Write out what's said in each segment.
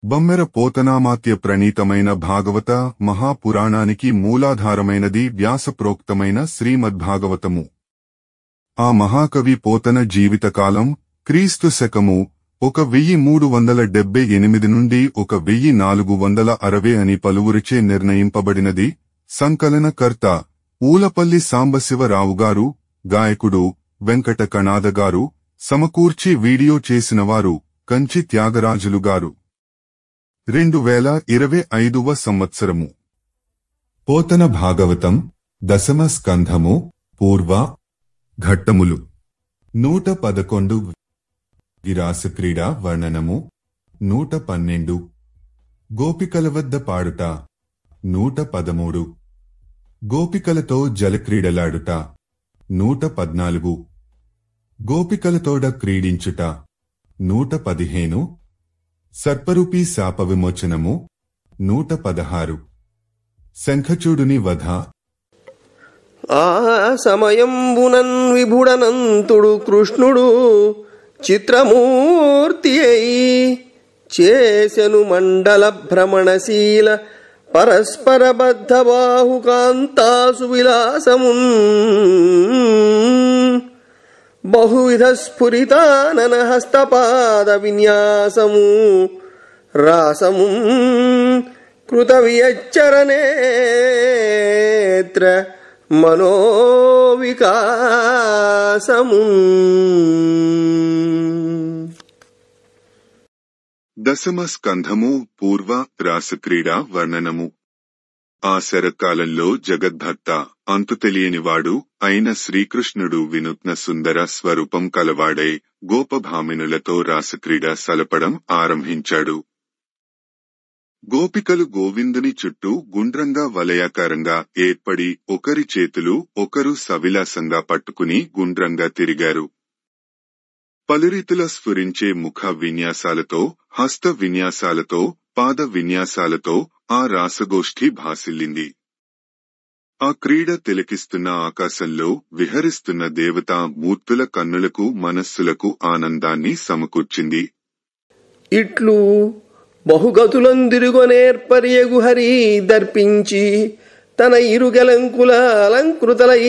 బమ్మెర పోతనామాత్య ప్రణీతమైన భాగవత మహాపురాణానికి మూలాధారమైనది వ్యాసప్రోక్తమైన శ్రీమద్భాగవతము. ఆ మహాకవి పోతన జీవితకాలం క్రీస్తు శకము 1378 నుండి 1460 అని పలువురిచే నిర్ణయింపబడినది. సంకలనకర్త ఊలపల్లి సాంబశివరావుగారు, గాయకుడు వెంకట కణాదగారు, సమకూర్చి వీడియో చేసినవారు కంచి త్యాగరాజులుగారు. 2025వ సంవత్సరము. పోతన భాగవతం దశమ స్కంధము పూర్వ ఘట్టములు 111. విరాసక్రీడా వర్ణనము 112. గోపికల వద్ద పాడుట 113. గోపికలతో జలక్రీడలాడుట 114. గోపికలతోడ క్రీడించుట 115. సర్పరూపీ శాప విమోచనము 116. శంఖచూడుని వధ. ఆ సమయంబునన్ విభుడనంతుడు కృష్ణుడు చిత్రమూర్తి అయి చేసెను మండల భ్రమణశీల పరస్పర బద్ధ బాహుకాంతాసు విలాసమున్ బహువిధ స్ఫురితానన హస్తపాద విన్యాసము రాసము కృత వియచ్చరనేత్ర మనోవికాసము. దశమ స్కంధము పూర్వ రాసక్రీడా వర్ణనము. ఆ శరత్కాలంలో జగద్భక్త అంతు తెలియనివాడు అయిన శ్రీకృష్ణుడు వినూత్న సుందర స్వరూపం కలవాడై గోపభామినులతో రాసక్రీడ సలపడం ఆరంభించాడు. గోపికలు గోవిందుని చుట్టూ గుండ్రంగా వలయాకారంగా ఏర్పడి ఒకరి చేతులు ఒకరు సవిలాసంగా పట్టుకుని గుండ్రంగా తిరిగారు. పలురీతుల స్ఫురించే ముఖ విన్యాసాలతో, హస్త విన్యాసాలతో, పాద విన్యాసాలతో ఆ రాసగోష్ఠి భాసిల్లింది. ఆ క్రీడ తిలకిస్తున్న ఆకాశంలో విహరిస్తున్న దేవతా మూర్తుల కన్నులకు మనస్సులకు ఆనందాన్ని సమకూర్చింది. ఇట్లు బహుగతులందిరుగొనేర్పరియగు హరి దర్పించి తన ఇరుగలంకుల అలంకృతలై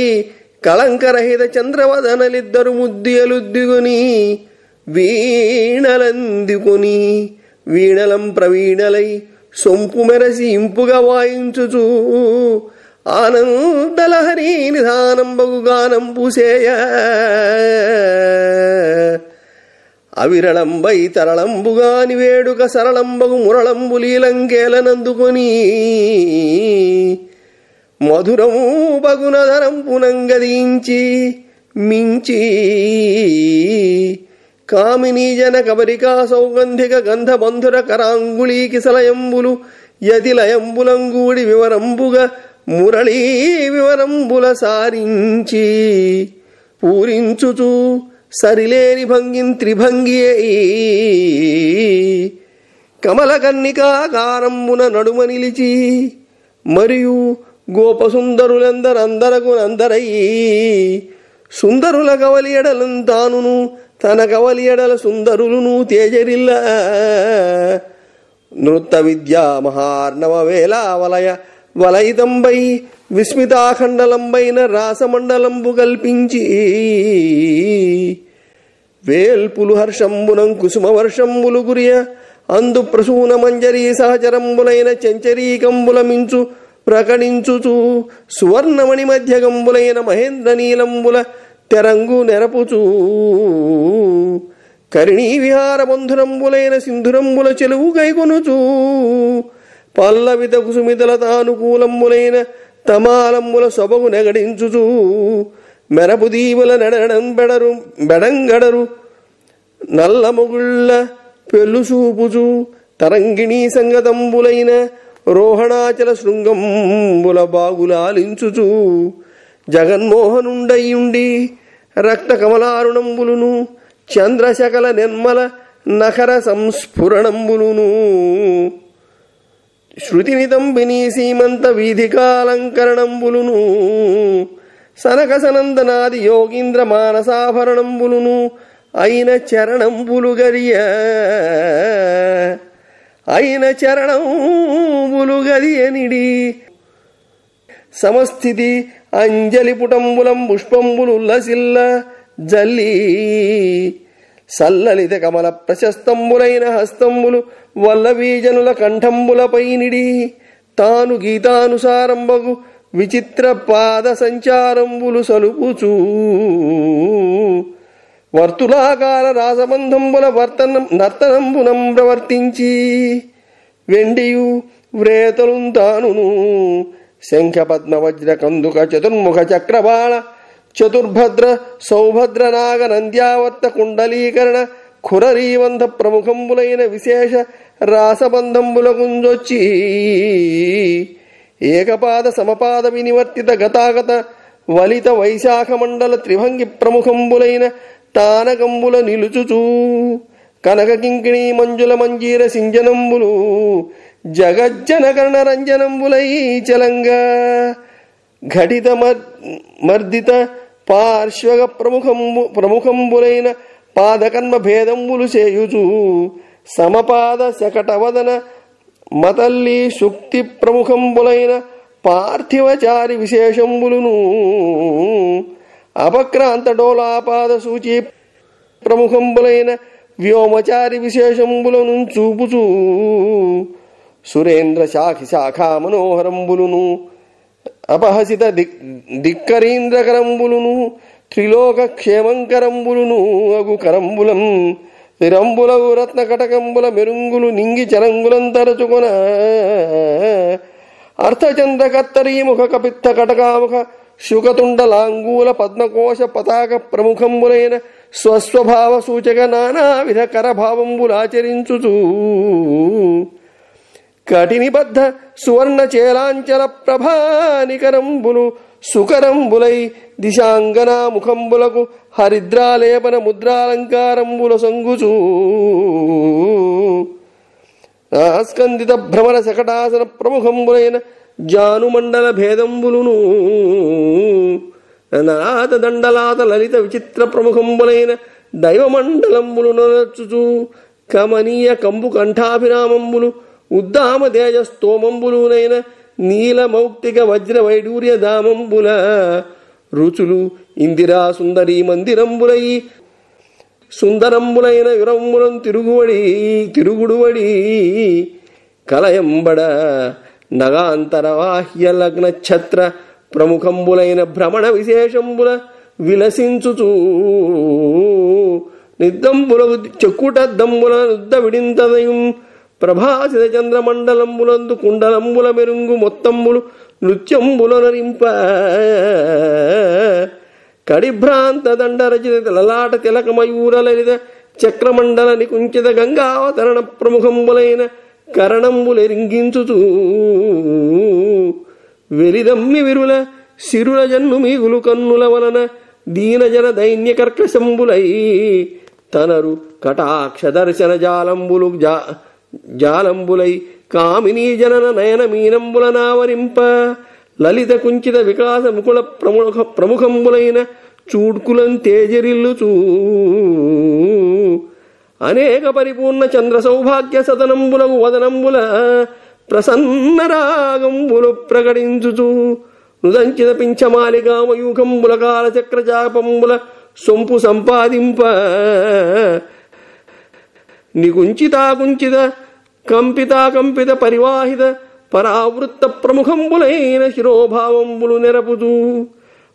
కళంకరహిత చంద్రవదనలిద్దరు ముద్దియలుద్దిగుని వీణలందుకొని వీణలం ప్రవీణలై సొంపు మెరసి ఇంపుగా వాయించుచూ ఆనందలహరి నిధానంబగు గానం పూసేయ అవిరళంబై తరళంబుగాని వేడుక సరళంబగు మురళంబులీలంకేలనందుకొని మధురము బగునధరం పునంగదించి మించి కామినీ జన కబరికా సౌగంధిక గంధబంధుర కరాంగుళీకి సలయంబులు యతిలయంబులంగూడి వివరంబుగా మురళీ వివరంబుల సారించి పూరించుచు సరిలేని భంగిన్ త్రిభంగి కమల కన్నికాకారంబున నడుమ నిలిచి మరియు గోపసుందరులందరందరకు నందరయ్యి సుందరుల కవలి ఎడలం తానును తన కవలి ఎడల సుందరులను తేజరిల్ల నృత్త విద్యా మహార్ణవ వేలావలయ వలయితంబై విస్మితాఖండలంబైన రాసమండలంబు కల్పించి వేల్పులు హర్షంబునం కుసుమ వర్షంబులు గురియ అందు ప్రసూన మంజరీ సహచరంబులైన చంచరీకంబుల మించు ప్రకటించుచు సువర్ణమణి మధ్యగంబులైన మహేంద్ర నీలంబుల తెరంగు నెరపుచూ కరిణీ విహార బంధురంబులైన సింధురంబుల చెలువు గైకొనుచూ పల్లవిత కుసుమితల తానుకూలంబులైన తమాలంబుల సొబగు నెగడించుచూ మెరపు దీవుల నెడడం బెడంగడరు నల్ల మొగుళ్ళ పెళ్ళు చూపుచూ తరంగిణీ సంగతంబులైన రోహణాచల శృంగంబుల బాగులాలించుచూ జగన్మోహనుండయుండి రక్త కమలారుణంబులును చంద్రశకల నిర్మల నఖర సంస్ఫురణంబులును శృతినితంబిని సీమంత వీధికాలంకరణంబులును సనక సనందనాది యోగీంద్ర మానసాభరణంబులును అయిన చరణంబులు గరియ అయిన చరణంబులు గదియనిడి సమస్థితి అంజలి పుటంబులం పుష్పంబులు ఉల్లసిల్ల జల్లి సల్లలిత కమల ప్రశస్తంబులైన హస్తంబులు వల్లవీజనుల కంఠంబులపైనిడి తాను గీతానుసారంబగు విచిత్ర పాద సంచారంబులు సలుపుచూ వర్తులాకార రాసబంధంబుల నర్తనంబునం ప్రవర్తించి వెండియు వ్రేతలుం తానును శంఖ పద్మ వజ్ర కందుక చతుర్ముఖ చక్రబాణ చతుర్భద్ర సౌభద్ర నాగ నంద్యావర్త కుండలీకరణ ఖురరీవంధ ప్రముఖంబులైన విశేష రాసబంధంబుల గుంజొచ్చి ఏకపాద సమపాద వినివర్తిత గతాగత వలిత వైశాఖ మండల త్రిభంగి ప్రముఖంబులైన తానకంబుల నిలుచుచూ కనక కింకిణీ మంజుల మంజీర సింజనంబులు జగజ్జనకరణ రంజనంబులై చలంగా ఘటిత మర్దిత పార్శ్వగ ప్రముఖంబులైన పాదకర్మ భేదంబులు చేయుచు సమపాద శకటవదన మతల్లి శుక్తి ప్రముఖంబులైన పార్థివచారి విశేషంబులును అపక్రాంత డోలాపాద సూచి ప్రముఖంబులైన వ్యోమచారి విశేషంబులను చూపుచూ సురేంద్ర శాఖా మనోహరంబులును అపహసిత దిక్కరీంద్రకరంబులును త్రిలోక క్షేమంకరంబులును అగు కరంబులం స్థిరంబులగు రత్న కటకంబుల మెరుంగులు నింగి చరంగులం తరచుకొన అర్థచంద్ర కత్తరీ ముఖ కపిత్త కటకాముఖ శుకతుండలాంగూల పద్మకోశ పతాక ప్రముఖంబులైన స్వస్వభావ సూచక నానావిధ కరభావంబులాచరించుచూ కటినిబద్ధ సువర్ణ చేలాంచల ప్రభానికరంబులు సుకరంబులై దిశాంగనా ముఖంబులకు హరిద్రాలేపన ముద్రాలంకారంబుల సంగుచూ స్కందిత భ్రమర శకటాసన ప్రముఖంబులైన జానుమండల భేదంబులును నాద దండలాత లలిత విచిత్ర ప్రముఖంబులైన దైవమండలంబులు నరచుచు కమనీయ కంబు కంఠాభిరామంబులు ఉద్దామ తేజ స్తోమంబులునైన నీల మౌక్తిక వజ్ర వైడూర్య దామంబుల రుచులు ఇందిరా సుందరీ మందిరంబులై సుందరంబులైన యురంబులం తిరుగుడువడి కలయంబడ నగాంతరవాహ్య లగ్న ఛత్ర ప్రముఖంబులైన భ్రమణ విశేషంబుల విలసించుచూ నిద్దంబుల చెక్కుటద్దంబుల నుద్ద విడింతదయం ప్రభాసిత చంద్రమండలంబులందు కుండలంబుల మెరుంగు మొత్తంబులు నృత్యంబుల నరింప కడిభ్రాంత దండరచిత లలాట తిలక మయూర లలిత చక్రమండల నికుంచిత గంగావతరణ ప్రముఖంబులైన కరణంబులెరింగించుచూ వెలిదమ్మి విరుల సిరుల జన్ను మీగులు కన్నుల వలన దీనజన దైన్య కర్కశంబులై తనరు కటాక్ష దర్శన జాలంబులై కామినీ జనన నయన మీనంబుల నావరింప లలిత కుంచిత వికాస ముకుల ప్రముఖంబులైన చూడ్కులం తేజరిల్లుచూ అనేక పరిపూర్ణ చంద్ర సౌభాగ్య సదనంబులకు వదనంబుల ప్రసన్న రాగంబులు ప్రకటించుచు నుదంచిత పింఛమాలికామయూఖంబుల కాలచక్ర చాపంబుల సొంపు సంపాదింప నికుంచితాకుంచిత కంపిత పరివాహిత పరావృత్త ప్రముఖంబులైన శిరోభావంబులు నెరపుతూ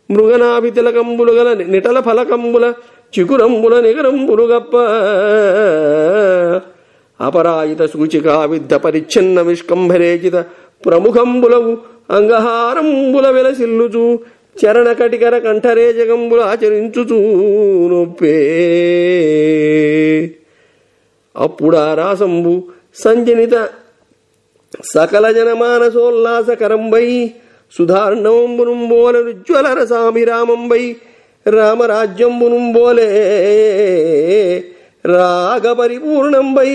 మృగనాభి తిలకంబులు గల నిటల ఫలకంబుల చికురంబుల నిగరంబులు గప్ప అపరాజిత సూచికా విద్ధ పరిచ్ఛిన్న విష్కంభరేచిత ప్రముఖంబులవు అంగహారంబుల వెలసిల్లుచూ చరణ కటికర కంఠరేజగంబులు ఆచరించుచూ నొప్పే అప్పుడా రాసంబు సంజనిత సకల జనమానసోల్లాసకరంబై సుధార్ణవంబునుంబోల ఉజ్వల రసాభిరామంబై రామరాజ్యంబునుంబోలే రాగ పరిపూర్ణంబై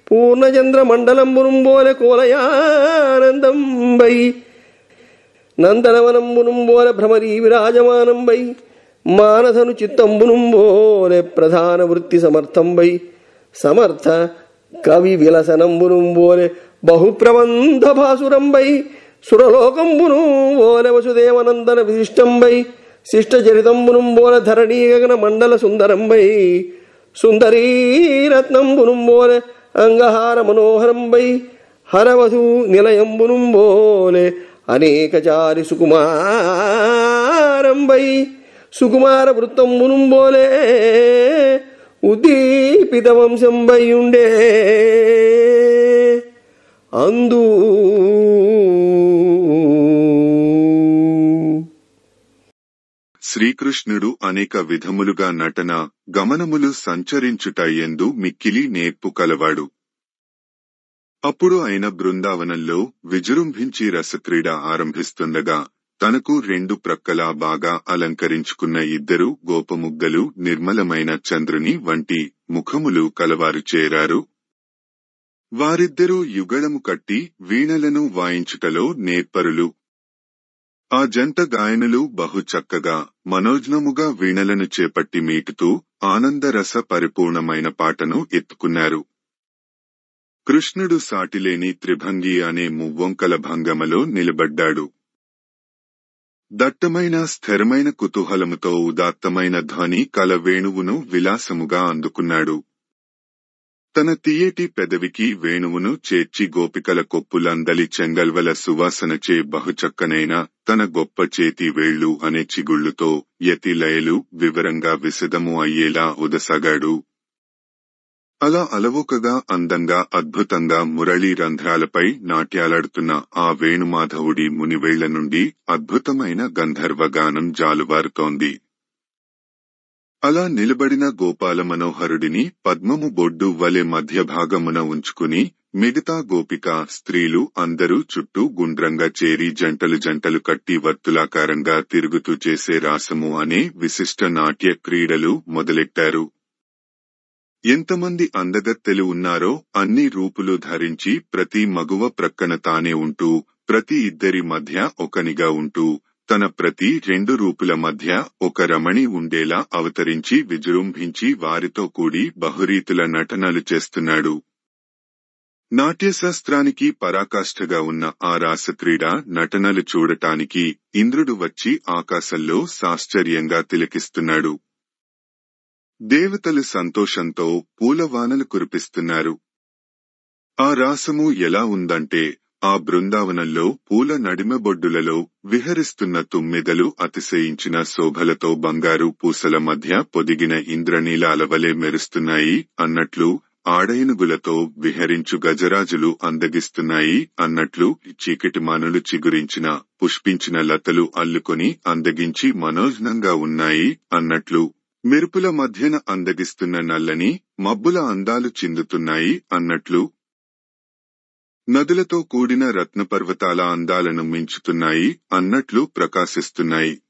పూర్ణచంద్ర మండలంబునుంబోలే కోలయానందంబై నందనవనంబునుంబోలే భ్రమరీ విరాజమానంబై మానసను చిత్తంబునుంబోలే ప్రధాన వృత్తి సమర్థంబై సమర్థ కవి విలసనంబును బోలే బహుప్రబంధ భాసురంబై సురలోకంబును బోలె వసుదేవనందన విశిష్టంబై శిష్ట చరితంబును బోలె ధరణీ గగన మండల సుందరంబై సుందరీ రత్నంబును బోలె అంగహార మనోహరంబై హరవధు నిలయంబును బోలె అనేకచారి సుకుమారంబై సుకుమార వృత్తంబును బోలే ఉద్దీపిత వంశంబైయుండే అందు శ్రీకృష్ణుడు అనేక విధములుగా నటన గమనములు సంచరించుట యందు మిక్కిలి నేర్పు కలవాడు. అప్పుడు ఆయన బృందావనంలో విజృంభించి రసక్రీడ ఆరంభిస్తుండగా తనకు రెండు ప్రక్కలా బాగా అలంకరించుకున్న ఇద్దరు గోపముగ్గలు నిర్మలమైన చంద్రుని వంటి ముఖములు కలవారు చేరారు. వారిద్దరూ యుగళము కట్టి వీణలను వాయించుటలో నేర్పరులు. ఆ జంట గాయనులు బహు చక్కగా మనోజ్ఞముగా వీణలను చేపట్టి మీటుతూ ఆనందరస పరిపూర్ణమైన పాటను ఎత్తుకున్నారు. కృష్ణుడు సాటిలేని త్రిభంగి అనే మువ్వొంకల భంగమలో నిలబడ్డాడు. దట్టమైన స్థిరమైన కుతూహలముతో ఉదాత్తమైన ధ్వని కల వేణువును విలాసముగా అందుకున్నాడు. తన తీయటి పెదవికి వేణువును చేర్చి గోపికల కొప్పులందలి చెంగల్వల సువాసనచే బహుచక్కనైన తన గొప్ప చేతి వేళ్లు అనే చిగుళ్లుతో యతి లయలు వివరంగా విశదము అయ్యేలా ఉదసగాడు. అలా అలవోకగా అందంగా అద్భుతంగా మురళీ రంధ్రాలపై నాట్యాలాడుతున్న ఆ వేణుమాధవుడి మునివేళ్ల నుండి అద్భుతమైన గంధర్వగానం జాలువారుతోంది. అలా నిలబడిన గోపాల మనోహరుడిని పద్మము బొడ్డు వలె మధ్య భాగమున ఉంచుకుని మిగతా గోపిక స్త్రీలు అందరూ చుట్టూ గుండ్రంగా చేరి జంటలు జంటలు కట్టి వర్తులాకారంగా తిరుగుతూ చేసే రాసము అనే విశిష్ట నాట్య క్రీడలు మొదలెట్టారు. ఎంతమంది అందగత్తెలు ఉన్నారో అన్ని రూపులు ధరించి ప్రతి మగువ ప్రక్కన తానే ఉంటూ ప్రతి ఇద్దరి మధ్య ఒకనిగా ఉంటూ తన ప్రతి రెండు రూపుల మధ్య ఒక రమణి ఉండేలా అవతరించి విజృంభించి వారితో కూడి బహురీతుల నటనలు చేస్తున్నాడు. నాట్యశాస్త్రానికి పరాకాష్ఠగా ఉన్న ఆ రాసక్రీడ నటనలు చూడటానికి ఇంద్రుడు వచ్చి ఆకాశంలో సాశ్చర్యంగా తిలకిస్తున్నాడు. దేవతలు సంతోషంతో పూలవానలు కురిపిస్తున్నారు. ఆ రాసము ఎలా ఉందంటే ఆ బృందావనంలో పూల నడిమెబొడ్డులలో విహరిస్తున్న తుమ్మెదలు అతిశయించిన శోభలతో బంగారు పూసల మధ్య పొదిగిన ఇంద్రనీలాల వలె మెరుస్తున్నాయి అన్నట్లు, ఆడేనుగులతో విహరించు గజరాజులు అందగిస్తున్నాయి అన్నట్లు, చీకటి మానులు చిగురించిన పుష్పించిన లతలు అల్లుకొని అందగించి మనోజ్ఞంగా ఉన్నాయి అన్నట్లు, మెరుపుల మధ్యన అందగిస్తున్న నల్లని మబ్బుల అందాలు చిందుతున్నాయి అన్నట్లు, నదులతో కూడిన రత్నపర్వతాల అందాలను మించుతున్నాయి అన్నట్లు ప్రకాశిస్తున్నాయి.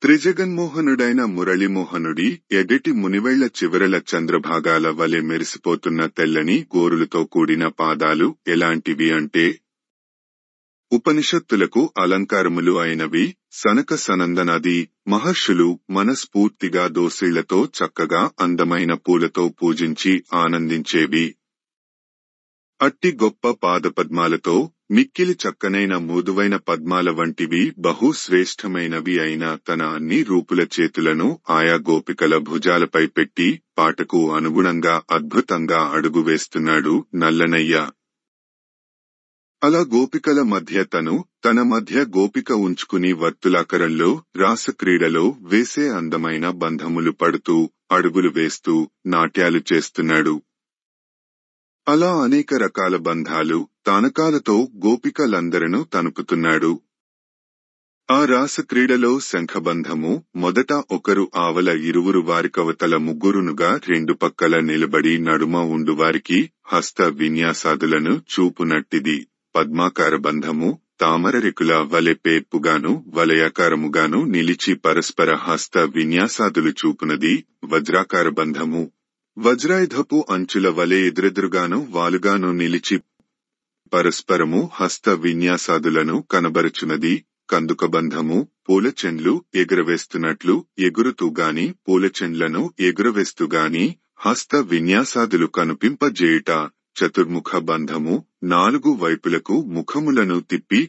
త్రిజగన్మోహనుడైన మురళీమోహనుడి ఎగటి మునివేళ్ల చివరల చంద్రభాగాల వలె మెరిసిపోతున్న తెల్లని గోరులతో కూడిన పాదాలు ఎలాంటివి అంటే ఉపనిషత్తులకు అలంకారములు అయినవి. సనక సనందనాది మహర్షులు మనస్ఫూర్తిగా దోసిళ్లతో చక్కగా అందమైన పూలతో పూజించి ఆనందించేవి. అట్టి గొప్ప పాదపద్మాలతో మిక్కిలి చక్కనైన మృదువైన పద్మాల వంటివి బహు శ్రేష్టమైనవి అయిన తన అన్ని రూపుల చేతులను ఆయా గోపికల భుజాలపై పెట్టి పాటకు అనుగుణంగా అద్భుతంగా అడుగు వేస్తున్నాడు నల్లనయ్య. అలా గోపికల మధ్య తన మధ్య గోపిక ఉంచుకుని వర్తులాకరంలో రాసక్రీడలో వేసే అందమైన బంధములు పడుతూ అడుగులు వేస్తూ నాట్యాలు చేస్తున్నాడు. అలా అనేక రకాల బంధాలు తానకాలతో గోపికలందరను తనుపుతున్నాడు. ఆ రాసక్రీడలో శంఖబంధము మొదట ఒకరు ఆవల ఇరువురు వారికవతల ముగ్గురునుగా రెండు పక్కల నిలబడి నడుమ ఉండువారికి హస్త విన్యాసాదులను చూపునట్టిది. పద్మాకార బంధము తామరరెకుల వలె పేర్పుగాను వలయాకారముగాను నిలిచి పరస్పర హస్త విన్యాసాదులు చూపునది. వజ్రాకార బంధము వజ్రాయుధపు అంచుల వలె ఎదురెదురుగాను వాలుగాను నిలిచి పరస్పరము హస్త విన్యాసాదులను కనబరుచున్నది. కందుకబంధము పూలచెండ్లు ఎగురవేస్తున్నట్లు ఎగురుతూగాని పూలచెండ్లను ఎగురవేస్తూగాని హస్త విన్యాసాదులు కనుపింపజేయుట. చతుర్ముఖ బంధము 4 వైపులకు ముఖములను తిప్పి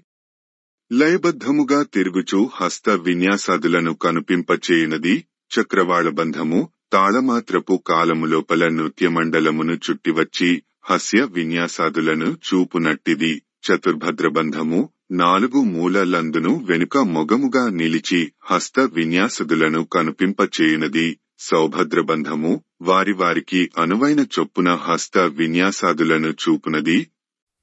లయబద్ధముగా తిరుగుచు హస్త విన్యాసాదులను కనుపింపచేయునది. చక్రవాళ బంధము తాళమాత్రపు కాలములోపల నృత్యమండలమును చుట్టివచ్చి హస్య విన్యాసాదులను చూపునట్టిది. చతుర్భద్రబంధము 4 మూలలందును వెనుక మొగముగా నిలిచి హస్త విన్యాసదులను కనుపింపచేయునది. సౌభద్రబంధము వారికి అనువైన చొప్పున హస్త విన్యాసాదులను చూపునది.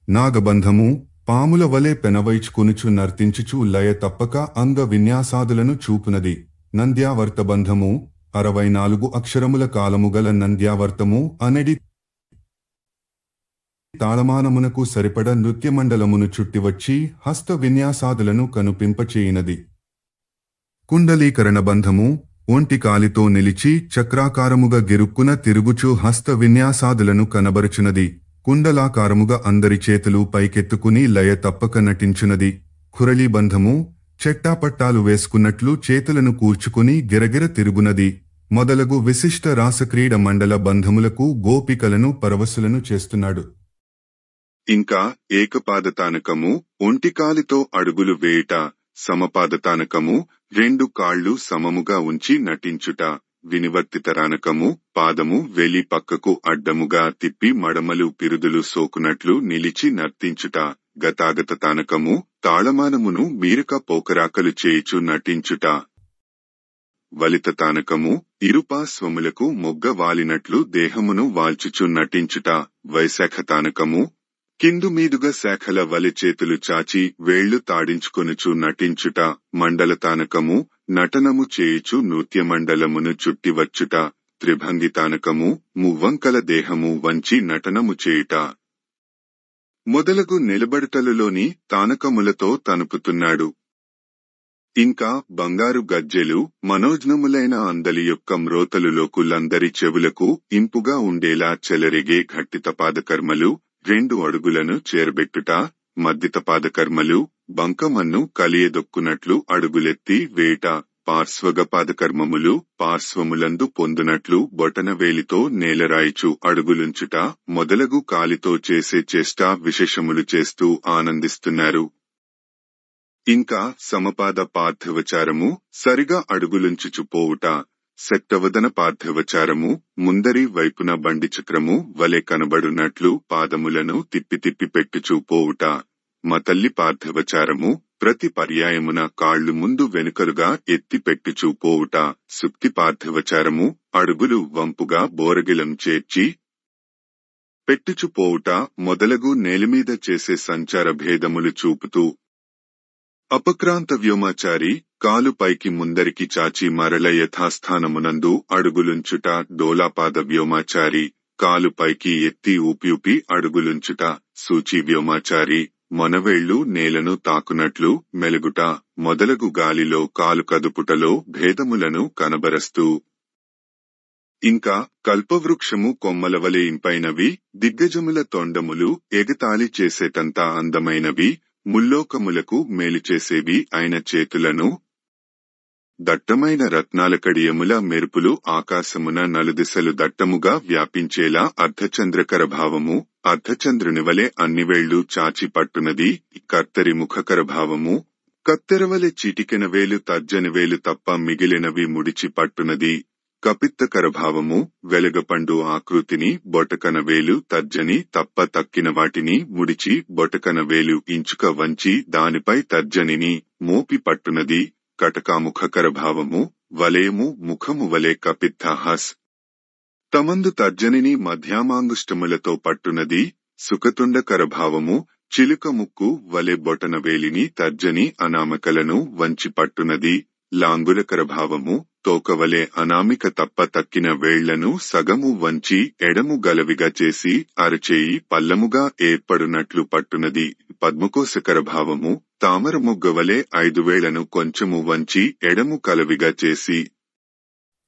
నాగబంధము పాముల వలె పెనవైచుకొనుచు నర్తించుచు లయ తప్పక అంగ విన్యాసాదులను చూపునది. నంద్యావర్తబంధము 64 అక్షరముల కాలముగల నంద్యావర్తము అనెడి తాళమానమునకు సరిపడ నృత్యమండలమును చుట్టివచ్చి హస్త విన్యాసాదులను కనుపింపచేయునది. కుండలీకరణ బంధము ఒంటి కాలితో నిలిచి చక్రాకారముగా గిరుక్కున తిరుగుచు హస్త విన్యాసాదులను కనబరుచునది. కుండలాకారముగా అందరి చేతులు పైకెత్తుకుని లయ తప్పక నటించునది. ఖురళీ బంధము చెట్టాపట్టాలు వేసుకున్నట్లు చేతులను కూర్చుకుని గిరగిర తిరుగునది. మొదలగు విశిష్ట రాసక్రీడ మండల బంధములకు గోపికలను పరవశులను చేస్తున్నాడు. ఇంకా ఏకపాదతానకము ఒంటికాలితో అడుగులు వేయుట. సమపాదతానకము 2 కాళ్ళు సమముగా ఉంచి నటించుట. వినివర్తితరానకము పాదము వెలి పక్కకు అడ్డముగా తిప్పి మడమలు పిరుదులు సోకునట్లు నిలిచి నర్తించుట. గతాగత తానకము తాళమానమును మీరక పోకరాకలు చేయుచు నటించుట. వలిత తానకము ఇరుపార్శ్వములకు మొగ్గ వాలినట్లు దేహమును వాల్చుచు నటించుట. వైశాఖ తానకము కిందు మీదుగా శాఖల వలె చేతులు చాచి వేళ్లు తాడించుకొనుచు నటించుట. మండలతానకము నటనము చేయుచు నృత్యమండలమును చుట్టివచ్చుట. త్రిభంగితానకము మువ్వంకల దేహము వంచి నటనము చేయుట. మొదలగు నిలబడుటలులోని తానకములతో తనుపుతున్నాడు. ఇంకా బంగారు గజ్జెలు మనోజ్ఞములైన అందలి యొక్క మ్రోతలులోకులందరి చెవులకు ఇంపుగా ఉండేలా చెలరేగే ఘట్టితపాదకర్మలు 2 అడుగులను చేరబెట్టుట. మద్దితపాదకర్మలు బంకమన్ను కలియదొక్కునట్లు అడుగులెత్తి వేట. పార్శ్వగపాదకర్మములు పార్శ్వములందు పొందునట్లు బొటనవేలితో నేలరాయిచు అడుగులుంచుట మొదలగు కాలితో చేసే చేష్టా విశేషములు చేస్తూ ఆనందిస్తున్నారు. ఇంకా సమపాద పార్థివచారము సరిగా అడుగులుంచుచుపోవుట. శక్తవదన పార్థివచారము ముందరి వైపున బండి చక్రము వలె కనబడునట్లు పాదములను తిప్పి పెట్టుచూ పోవుట. మతల్లి పార్థివచారము ప్రతి పర్యాయమున కాళ్లు ముందు వెనుకలుగా ఎత్తి పెట్టుచూ పోవుట. సుక్తి పార్థివచారము అడుగులు వంపుగా బోరగిలం చేర్చి పెట్టుచు పోవుట మొదలగు నేలమీద చేసే సంచార భేదములు చూపుతూ. అపక్రాంత వ్యోమాచారి కాలు పైకి ముందరికి చాచి మరల యథాస్థానమునందు అడుగులుంచుట. డోలాపాద వ్యోమాచారి కాలు పైకి ఎత్తి ఊపి అడుగులుంచుట. సూచి వ్యోమాచారి మొనవేళ్లు నేలను తాకునట్లు మెలుగుట మొదలగు గాలిలో కాలు కదుపుటలో భేదములను కనబరస్తూ. ఇంకా కల్పవృక్షము కొమ్మలవలే ఇంపైనవి, దిగ్గజముల తొండములు ఎగతాళి చేసేటంత అందమైనవి, ముల్లోకములకు మేలుచేసేవి అయిన చేతులను, దట్టమైన రత్నాల కడియముల మెరుపులు ఆకాశమున నలుదిశలు దట్టముగా వ్యాపించేలా అర్ధచంద్రకర భావము, అర్ధచంద్రునివలె అన్నివేళ్లు చాచి పట్టునది. కత్తెరి ముఖకర భావము, కత్తెరవలె చిటికెన వేలు తర్జని వేలు తప్ప మిగిలినవి ముడిచి పట్టునది. కపిత్తకర భావము, వెలగపండు ఆకృతిని బొటకన వేలు తర్జని తప్ప తక్కిన వాటిని ముడిచి బొటకన వేలు ఇంచుక వంచి దానిపై తర్జనిని మోపి పట్టునది. కటకాముఖకర భావము, వలయము ముఖము వలె కపిత్త హస్ తమందు తర్జనిని మధ్యామాంగుష్టములతో పట్టునది. సుఖతుండకర భావము, చిలుక ముక్కు వలె బొటన వేలిని తర్జని అనామికలను వంచి పట్టునది. లాంగులకర భావము, తోకవలే అనామిక తప్ప తక్కిన వేళ్లను సగము వంచి ఎడము గలవిగా చేసి అరచేయి పల్లముగా ఏర్పడునట్లు పట్టునది. పద్మకోశకర భావము, తామర మొగ్గవలే 5 వేళ్లను కొంచెము వంచి ఎడము కలవిగా చేసి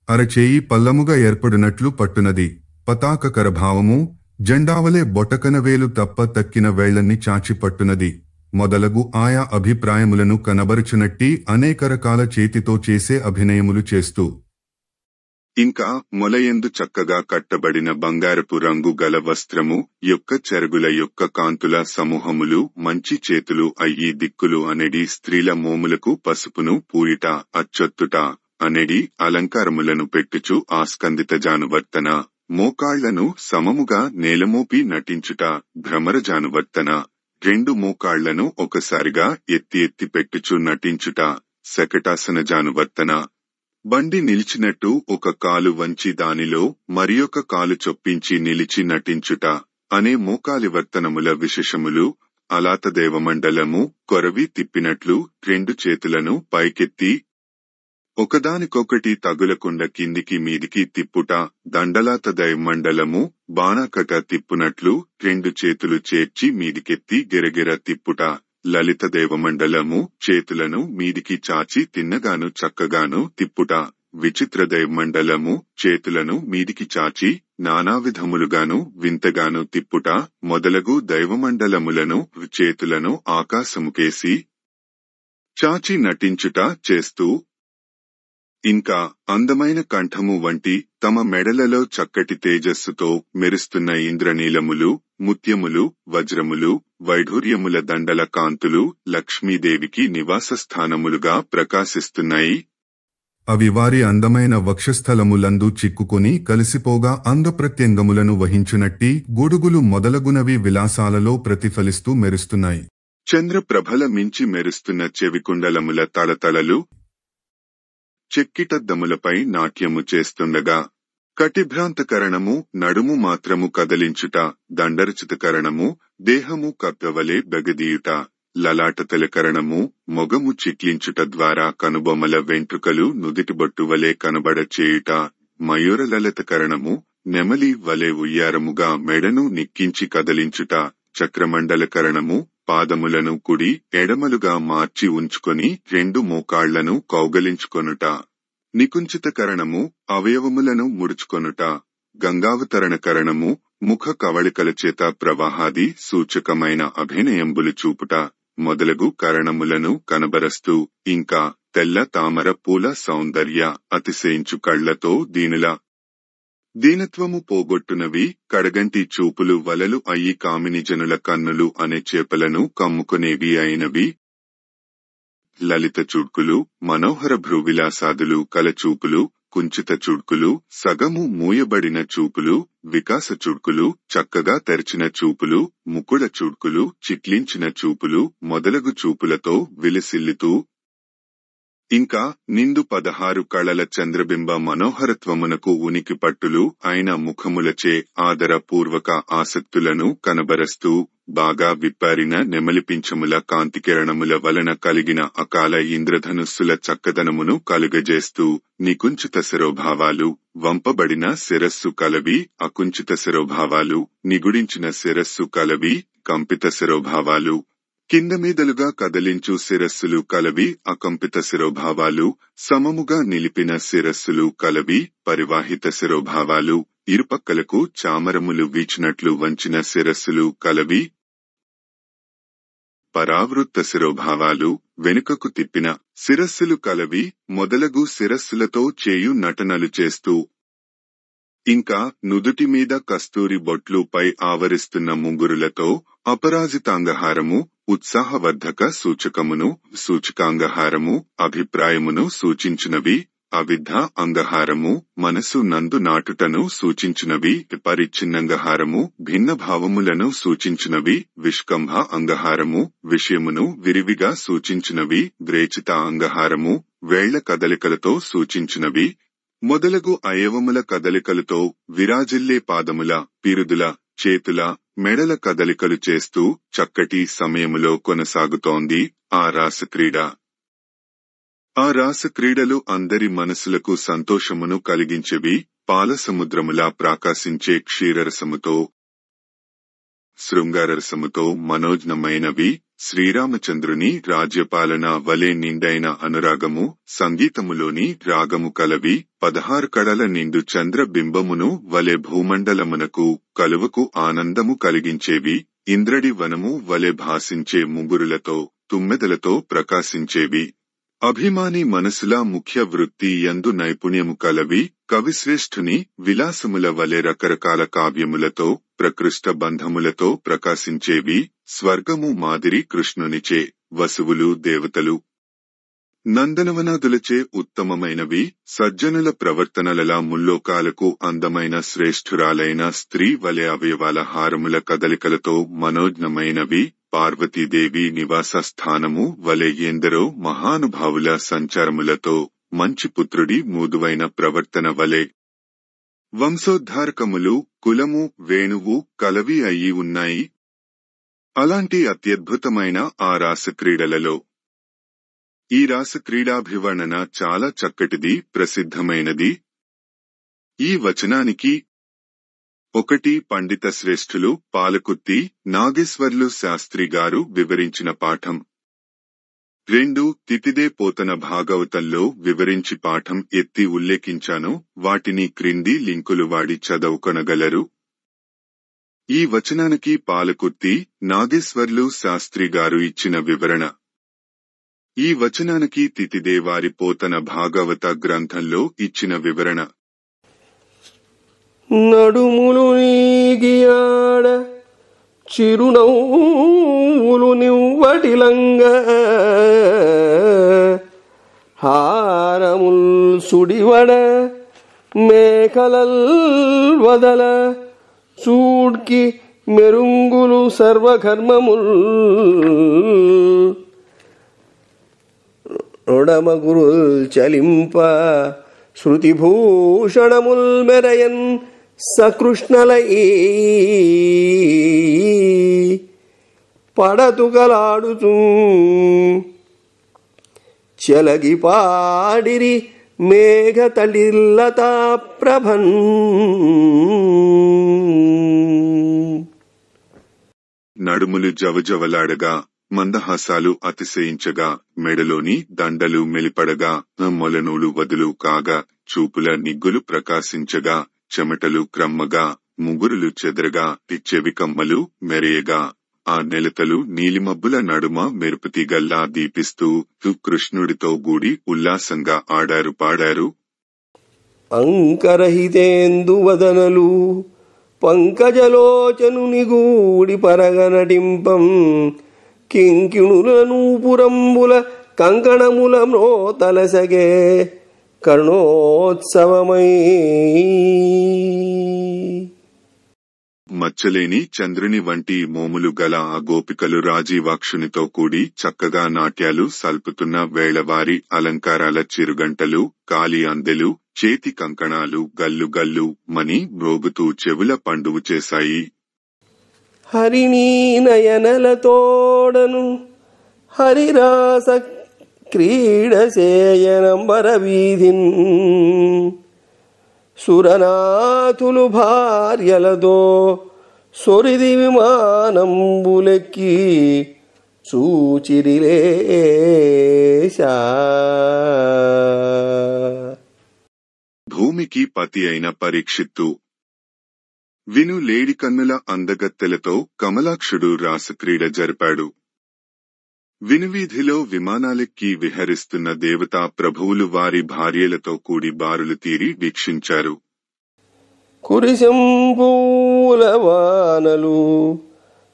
అరచేయి పల్లముగా ఏర్పడినట్లు పట్టునది. పతాకకర భావము, జెండావలే బొటకన వేలు తప్ప తక్కిన వేళ్లన్ని చాచి పట్టునది. మొదలగు ఆయా అభిప్రాయములను కనబరుచునట్టి అనేక రకాల చేతితో చేసే అభినయములు చేస్తూ. ఇంకా మొలయందు చక్కగా కట్టబడిన బంగారపు రంగు గల వస్త్రము యొక్క చెరుగుల యొక్క కాంతుల సమూహములు మంచి చేతులు అయ్యి దిక్కులు అనెడి స్త్రీల మోములకు పసుపును పూయిట అచ్చొత్తుట అనెడి అలంకారములను పెట్టుచు ఆస్కందిత జానువర్తన మోకాళ్లను సమముగా నేలమోపి నటించుట భ్రమర జానువర్తన 2 మోకాళ్లను ఒకసారిగా ఎత్తి ఎత్తి పెట్టుచు నటించుట శకటాసన జానువర్తన బండి నిలిచినట్టు ఒక కాలు వంచి దానిలో మరియొక కాలు చొప్పించి నిలిచి నటించుట అనే మోకాలివర్తనముల విశేషములు అలాతదేవమండలము కొరవి తిప్పినట్లు 2 చేతులను పైకెత్తి ఒకదానికొకటి తగులకుండా కిందికి మీదికి తిప్పుట దండలాత దైవమండలము బాణాకట తిప్పునట్లు 2 చేతులు చేర్చి మీదికెత్తి గిరగిర తిప్పుట లలిత దేవమండలము చేతులను మీదికి చాచి తిన్నగాను చక్కగాను తిప్పుట విచిత్ర దైవమండలము చేతులను మీదికి చాచి నానావిధములుగాను వింతగాను తిప్పుట మొదలగు దైవమండలములను చేతులను ఆకాశముకేసి చాచి నటించుట చేస్తూ ఇంకా అందమైన కంఠము వంటి తమ మెడలలో చక్కటి తేజస్సుతో మెరుస్తున్న ఇంద్రనీలములు ముత్యములు వజ్రములు వైఢూర్యముల దండల కాంతులు లక్ష్మీదేవికి నివాసస్థానములుగా ప్రకాశిస్తున్నాయి. అవి వారి అందమైన వక్షస్థలములందు చిక్కుకొని కలిసిపోగా అందప్రత్యంగములను వహించునట్టి గొడుగులు మొదలగునవి విలాసాలలో ప్రతిఫలిస్తూ మెరుస్తున్నాయి. చంద్రప్రభల మించి మెరుస్తున్న చెవికుండలముల తళతళలు చెక్కిటద్దములపై నాట్యము చేస్తుండగా కటిభ్రాంతకరణము నడుము మాత్రము కదలించుట దండరచితకరణము దేహము కప్పవలే బెగదీయుట లలాటతలకరణము మొగము చిట్లించుట ద్వారా కనుబొమ్మల వెంట్రుకలు నుదిటిబొట్టువలే కనబడ చేయుట మయూరలలితకరణము నెమలి వలె ఉయ్యారముగా మెడను నిక్కించి కదలించుట చక్రమండలకరణము పాదములను కుడి ఎడమలుగా మార్చి ఉంచుకొని 2 మోకాళ్లను కౌగలించుకొనుట నికుంచితకరణము అవయవములను ముడుచుకొనుట గంగావతరణకరణము ముఖ కవళికల చేత ప్రవాహాది సూచకమైన అభినయంబులు చూపుట మొదలగు కరణములను కనబరస్తూ ఇంకా తెల్ల తామర పూల సౌందర్య అతిశయించు కళ్లతో దీనత్వము పోగొట్టునవి కడగంటి చూపులు వలలు అయ్యి కామిని జనుల కన్నులు అనే చేపలను కమ్ముకునేవి అయినవి లలిత చూడ్కులు మనోహర భ్రూవిలాసాదులు కలచూపులు కుంచిత చూడ్కులు సగము మూయబడిన చూపులు వికాస చూడ్కులు చక్కగా తెరచిన చూపులు ముకుడ చూడ్కులు చిట్లించిన చూపులు మొదలగు చూపులతో విలసిల్లుతూ ఇంకా నిండు 16 కళల చంద్రబింబ మనోహరత్వమునకు ఉనికి పట్టులు అయిన ముఖములచే ఆదరపూర్వక ఆసక్తులను కనబరస్తూ బాగా విప్పారిన నెమలిపించముల కాంతికిరణముల వలన కలిగిన అకాల ఇంద్రధనుస్సుల చక్కదనమును కలుగజేస్తూ నికుంచిత శిరోభావాలు వంపబడిన శిరస్సు కలవి అకుంచిత శిరోభావాలు నిగుడించిన శిరస్సు కలవి కంపిత శిరోభావాలు కింద మీదలుగా కదలించు శిరస్సులు కలవి అకంపిత శిరోభావాలు సమముగా నిలిపిన శిరస్సులు కలవి పరివాహిత శిరోభావాలు ఇరుపక్కలకు చామరములు వీచినట్లు వంచిన శిరస్సులు కలవి పరావృత్త శిరోభావాలు వెనుకకు తిప్పిన శిరస్సులు కలవి మొదలగు శిరస్సులతో చేయు నటనలు చేస్తూ ఇంకా నుదుటి మీద కస్తూరి బొట్లు పై ఆవరిస్తున్న ముంగురులతో అపరాజితాంగహారము ఉత్సాహవర్ధక సూచకమును సూచకాంగహారము అభిప్రాయమును సూచించినవి అవిద్ధ అంగహారము మనసు నందు నాటుటను సూచించినవి పరిచ్ఛిన్నంగహారము భిన్న భావములను సూచించినవి విష్కంభ అంగహారము విషయమును విరివిగా సూచించినవి వ్రేచిత అంగహారము వేళ్ల కదలికలతో సూచించినవి మొదలగు అయవముల కదలికలతో విరాజిల్లే పాదముల పిరుదుల చేతుల మెడల కదలికలు చేస్తూ చక్కటి సమయములో కొనసాగుతోంది ఆ రాసక్రీడ. ఆ రాసక్రీడలు అందరి మనసులకు సంతోషమును కలిగించేవి. పాలసముద్రములా ప్రకాశించే క్షీరరసముతో శృంగారరసముతో మనోజ్ఞమైనవి. శ్రీరామచంద్రుని రాజ్యపాలన వలె నిండైన అనురాగము సంగీతములోని రాగము కలవి. 16 కడల నిండు చంద్ర బింబమును వలె భూమండలమునకు కలువకు ఆనందము కలిగించేవి. ఇంద్రడి వనము వలె భాసించే ముంగురులతో తుమ్మెదలతో ప్రకాశించేవి. అభిమాని మనసుల ముఖ్య వృత్తి యందు నైపుణ్యము కలవి కవిశ్రేష్ఠుని విలాసముల వలె రకరకాల కావ్యములతో ప్రకృష్ట బంధములతో ప్రకాశించేవి స్వర్గము మాదిరి కృష్ణునిచే వసువులు దేవతలు నందనవనాదులచే ఉత్తమమైనవి సజ్జనుల ప్రవర్తనలలా ముల్లోకాలకు అందమైన శ్రేష్ఠురాలైన స్త్రీ వలె అవయవాల హారముల కదలికలతో మనోజ్ఞమైనవి పార్వతీదేవి నివాస స్థానము వలె ఎందరో మహానుభావుల సంచారములతో మంచి పుత్రుడి మృదువైన ప్రవర్తన వలె వంశోద్ధారకములు కులము వేణువు కలవి అయి ఉన్నాయి. అలాంటి అత్యద్భుతమైన ఆ రాసక్రీడలలో ఈ రాసక్రీడాభివర్ణన చాలా చక్కటిది ప్రసిద్ధమైనది. ఈ వచనానికి 1 పండిత శ్రేష్ఠులు పాలకుర్తి నాగేశ్వర్లు శాస్త్రి గారు వివరించిన పాఠం. 2 తితిదే పోతన భాగవతంలో వివరించి పాఠం ఎత్తి ఉల్లేఖించాను. వాటిని క్రింది లింకులు వాడి చదువుకొనగలరు. ఈ వచనానికి పాలకుర్తి నాగేశ్వర్లు శాస్త్రి గారు ఇచ్చిన వివరణ. ఈ వచనానికి తితిదే వారి పోతన భాగవత గ్రంథంలో ఇచ్చిన వివరణ. నడుములు నీగియాడ చిరునవ్వులు నివ్వటిలంగ హారముల్ సుడివడ మేకలల్ వదల చూడ్కి మెరుంగులు సర్వకర్మముల్ నొడమగురుల్ చలింప శృతిభూషణముల్ మెరయన్ సకృష్ణలై పడతుగలాడుచూ చెలగి పాడిరి మేఘతళిల్లతా ప్రభన్. నడుములు జవజవలాడగా మందహాసాలు అతిశయించగా మెడలోని దండలు మెలిపడగా మొలనూలు వదులు కాగా చూపుల నిగ్గులు ప్రకాశించగా చెమటలు క్రమ్మగా ముగురులు చెదరగా చెవి కమ్మలు మెరియగా ఆ నెలతలు నీలిమబ్బుల నడుమ మెరుపుతీగల్లా దీపిస్తూ కృష్ణుడితో గూడి ఉల్లాసంగా ఆడారు పాడారు. అంకరహితేందువదనలు పంకజలోచనుని గూడి పరగనటింపం కింకిణుల నూపురంబుల కంకణముల మ్రోతలసగే కర్ణోత్సవమై. మచ్చలేని చంద్రుని వంటి మోములు గల ఆ గోపికలు రాజీవాక్షునితో కూడి చక్కగా నాట్యాలు సల్పుతున్న వేళవారి అలంకారాల చిరుగంటలు కాలి అందెలు చేతి కంకణాలు గల్లు గల్లు మని మ్రోగుతూ చెవుల పండువు చేశాయి. హరిణీ నయనలతోడను హరిరాస క్రీడసేయనంబర వీధిన్ సురనాథులు భార్యలతో సొరిది విమానంబులెక్కి చూచిరిలేశా. భూమికి పతి అయిన పరీక్షిత్తు విను లేడి కన్నుల అందగత్తెలతో కమలాక్షుడు రాసక్రీడ జరిపాడు. వినువీధిలో విమానాలెక్కి విహరిస్తున్న దేవతా ప్రభువులు వారి భార్యలతో కూడి బారులు తీరి వీక్షించారు. కురిశంపూల వానలు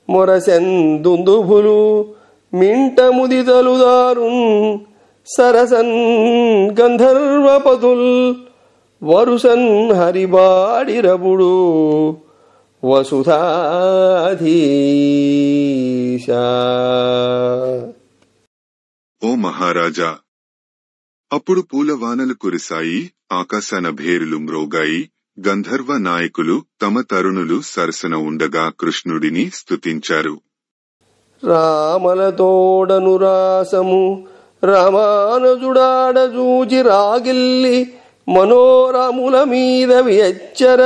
మొరసెందుందుభులు మింట ముదితలుదారున్ సరసన్ గంధర్వపతుల్ వరుసన్ హరిబాడిరబుడు వసుధాధీశా. ఓ మహారాజా! అప్పుడు పూలవానలు కురిశాయి, ఆకాశాన భేరులు మ్రోగాయి. గంధర్వ నాయకులు తమ తరుణులు సరసన ఉండగా కృష్ణుడిని స్తుతించారు. రామలతోడను రాసము రామానుజుడాడ జూచి రాగిల్లి మనోరాముల మీద వ్యచ్చర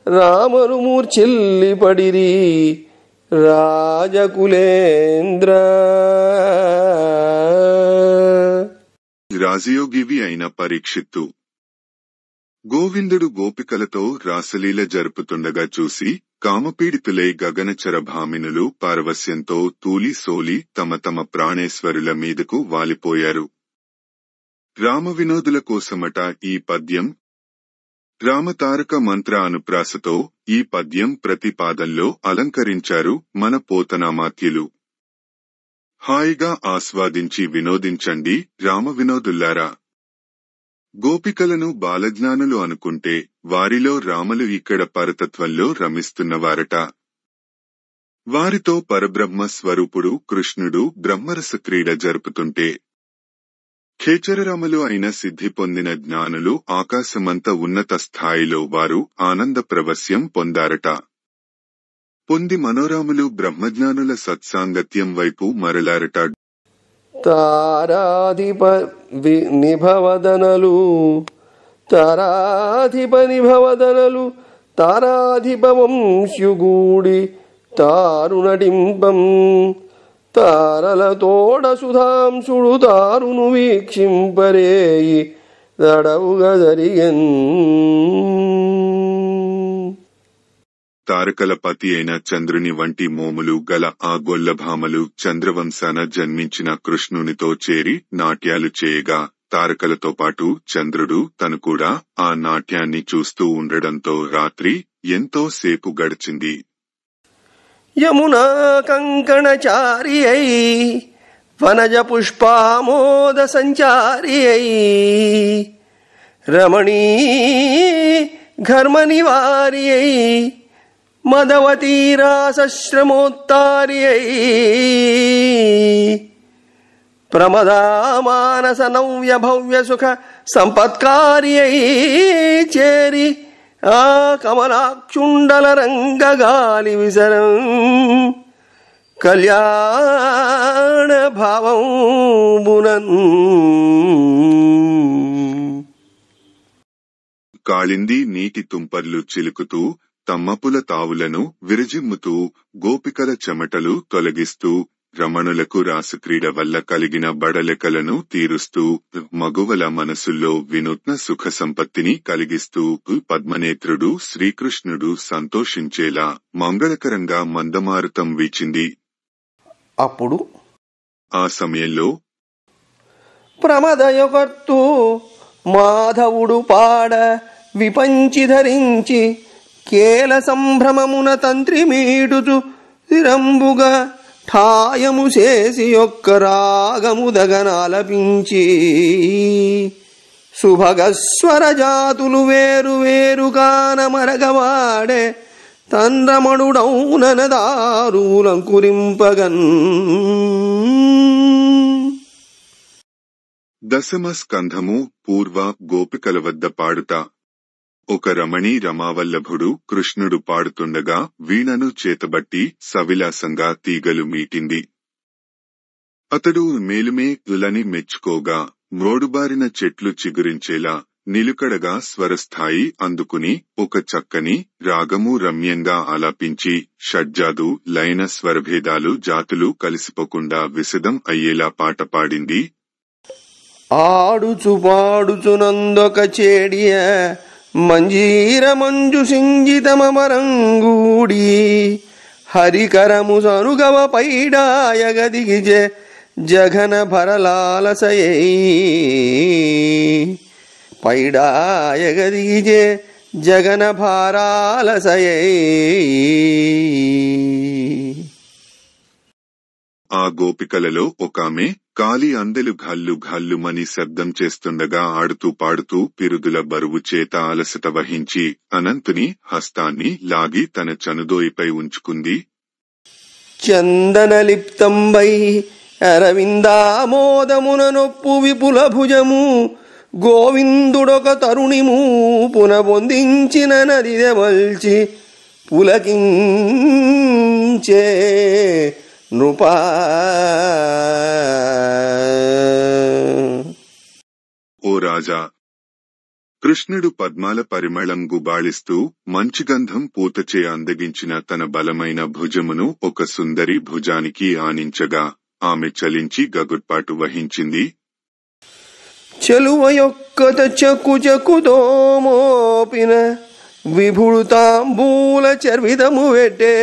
రామను మూర్ఛిల్లి పడిరి రాజకులేంద్ర. రాజయోగివి అయిన పరీక్షిత్తు గోవిందుడు గోపికలతో రాసలీల జరుపుతుండగా చూసి కామపీడితులై గగనచర భామినులు పారవస్యంతో తూలి సోలి తమ తమ ప్రాణేశ్వరుల మీదకు వాలిపోయారు. రామ వినోదుల కోసమట ఈ పద్యం. రామతారక మంత్ర అనుప్రాసతో ఈ పద్యం ప్రతిపాదంలో అలంకరించారు మన పోతనామాత్యులు. హాయిగా ఆస్వాదించి వినోదించండి రామ వినోదుల్లారా. గోపికలను బాలజ్ఞానులు అనుకుంటే వారిలో రాములు ఇక్కడ పరతత్వంలో రమిస్తున్నవారట. వారితో పరబ్రహ్మ స్వరూపుడు కృష్ణుడు బ్రహ్మరస క్రీడ జరుపుతుంటే ఖేచరరాములు అయిన సిద్ధి పొందిన జ్ఞానులు ఆకాశమంత ఉన్నత స్థాయిలో వారు ఆనంద ప్రవస్యం పొందారట. పొంది మనోరాములు బ్రహ్మజ్ఞానుల సత్సాంగత్యం వైపు మరలారట. తారాధిప నిభవదనలు తారాధిప వంశ్యుగూడి తారునటింపం తారలతోడ సుధాంశుడు తారును వీక్షింపరేయి దడవుగా జరిగెన్. తారకల పతి అయిన చంద్రుని వంటి మోములు గల ఆ గొల్లభామలు చంద్రవంశాన జన్మించిన కృష్ణునితో చేరి నాట్యాలు చేయగా తారకలతో పాటు చంద్రుడు తను కూడా ఆ నాట్యాన్ని చూస్తూ ఉండడంతో రాత్రి ఎంతో సేపు గడిచింది. యమునా కంకణచారి అయి వనజ పుష్పామోద సంచారి అయి రమణీ ఘర్మ నివారి అయి మదవతీ రాసశ్రమోత్తారి అయి ప్రమదామానస నవ్య భవ్య సుఖ సంపత్కారి అయి చేరి ఆ కమలాక్షుండల రంగగాలి విసరం కళ్యాణ భావమునన్. కాళింది నీటి తుంపర్లు చిలుకుతూ తమ్మపుల తావులను విరజిమ్ముతూ గోపికల చెమటలు తొలగిస్తూ రమణులకు రాసక్రీడ వల్ల కలిగిన బడలెకలను తీరుస్తూ మగువల మనసుల్లో వినూత్న సుఖ సంపత్తిని కలిగిస్తూ పద్మనేత్రుడు శ్రీకృష్ణుడు సంతోషించేలా మంగళకరంగా మందమారుతం వీచింది. అప్పుడు ఆ సమయంలో ప్రమదయకర్తు మాధవుడు పాడ విపంచి ధరించి కేల సంభ్రమమున తంత్రి మీటుచు స్థిరంబుగా ఠాయము చేసి ఒక్క రాగము దగనాలపించి సుభగస్వర జాతులు వేరు వేరు కానమరగవాడే తండ్రమణుడౌననదారులంకురింపగన్. దశమ స్కంధము పూర్వ గోపికల వద్ద పాడుతా. ఒక రమణీ రమావల్లభుడు కృష్ణుడు పాడుతుండగా వీణను చేతబట్టి సవిలాసంగా తీగలు మీటింది. అతడు మేలుమే దులని మెచ్చుకోగా మ్రోడుబారిన చెట్లు చిగురించేలా నిలుకడగా స్వరస్థాయి అందుకుని ఒక చక్కని రాగము రమ్యంగా ఆలాపించి షడ్జాదు లైన స్వరభేదాలు జాతులు కలిసిపోకుండా విశదం అయ్యేలా పాట పాడింది. ఆడుచు పాడుచునందొక చేడియ మంజీర మంజు సింజితమరంగూడి హరికరము సనుగవ పైడాయగదిగిజె జఘన భరలాలసయై పైడాయగదిగిజె జగన భారాలసయై. ఆ గోపికలలో ఒకామె కాలి అందెలు ఘల్లు ఘల్లుమని శబ్దం చేస్తుండగా ఆడుతూ పాడుతూ పిరుదుల బరువు చేత అలసట వహించి అనంతుని హస్తాన్ని లాగి తన చనుదోయిపై ఉంచుకుంది. చందనలిప్తంబై అరవిందామోదమున నొప్పు విపుల భుజము గోవిందుడొక తరుణిము పునబొందించిన నదిదెమల్చి పులకించే నృపా. ఓ రాజా, కృష్ణుడు పద్మాల పరిమళం గుబాళిస్తూ మంచిగంధం పూతచే అందగించిన తన బలమైన భుజమును ఒక సుందరి భుజానికి ఆనించగా ఆమె చలించి గగుర్పాటు వహించింది. చెలువ యొక్కత చక్కు చక్కుతో మోపిన విభుడు తాంబూల చర్వితము వెట్టే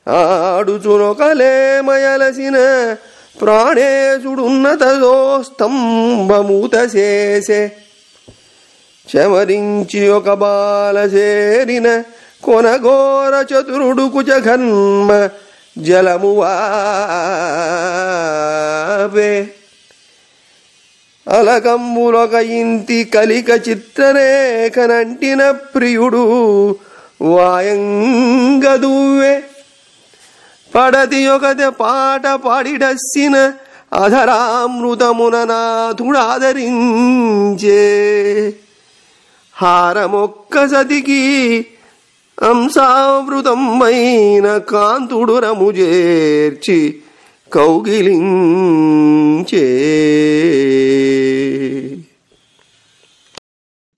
ఆడుచునొకలేమయలసిన ప్రాణేశుడున్నతదో స్తంభమూత చేసే చెమరించి ఒక బాల చేరిన కొనగోర చతురుడు కుజఘన్మ జలము వాపే అలకంబులొక ఇంటి కలిక చిత్రరేఖనంటిన ప్రియుడు వాయంగదువ్వే పడతి ఒకతే పాట పాడిడస్సిన అధరామృతమున నాథుడాదరించే హారమొక్క సతికి అంశావృతమైన కాంతుడు రముజేర్చి కౌగిలించే.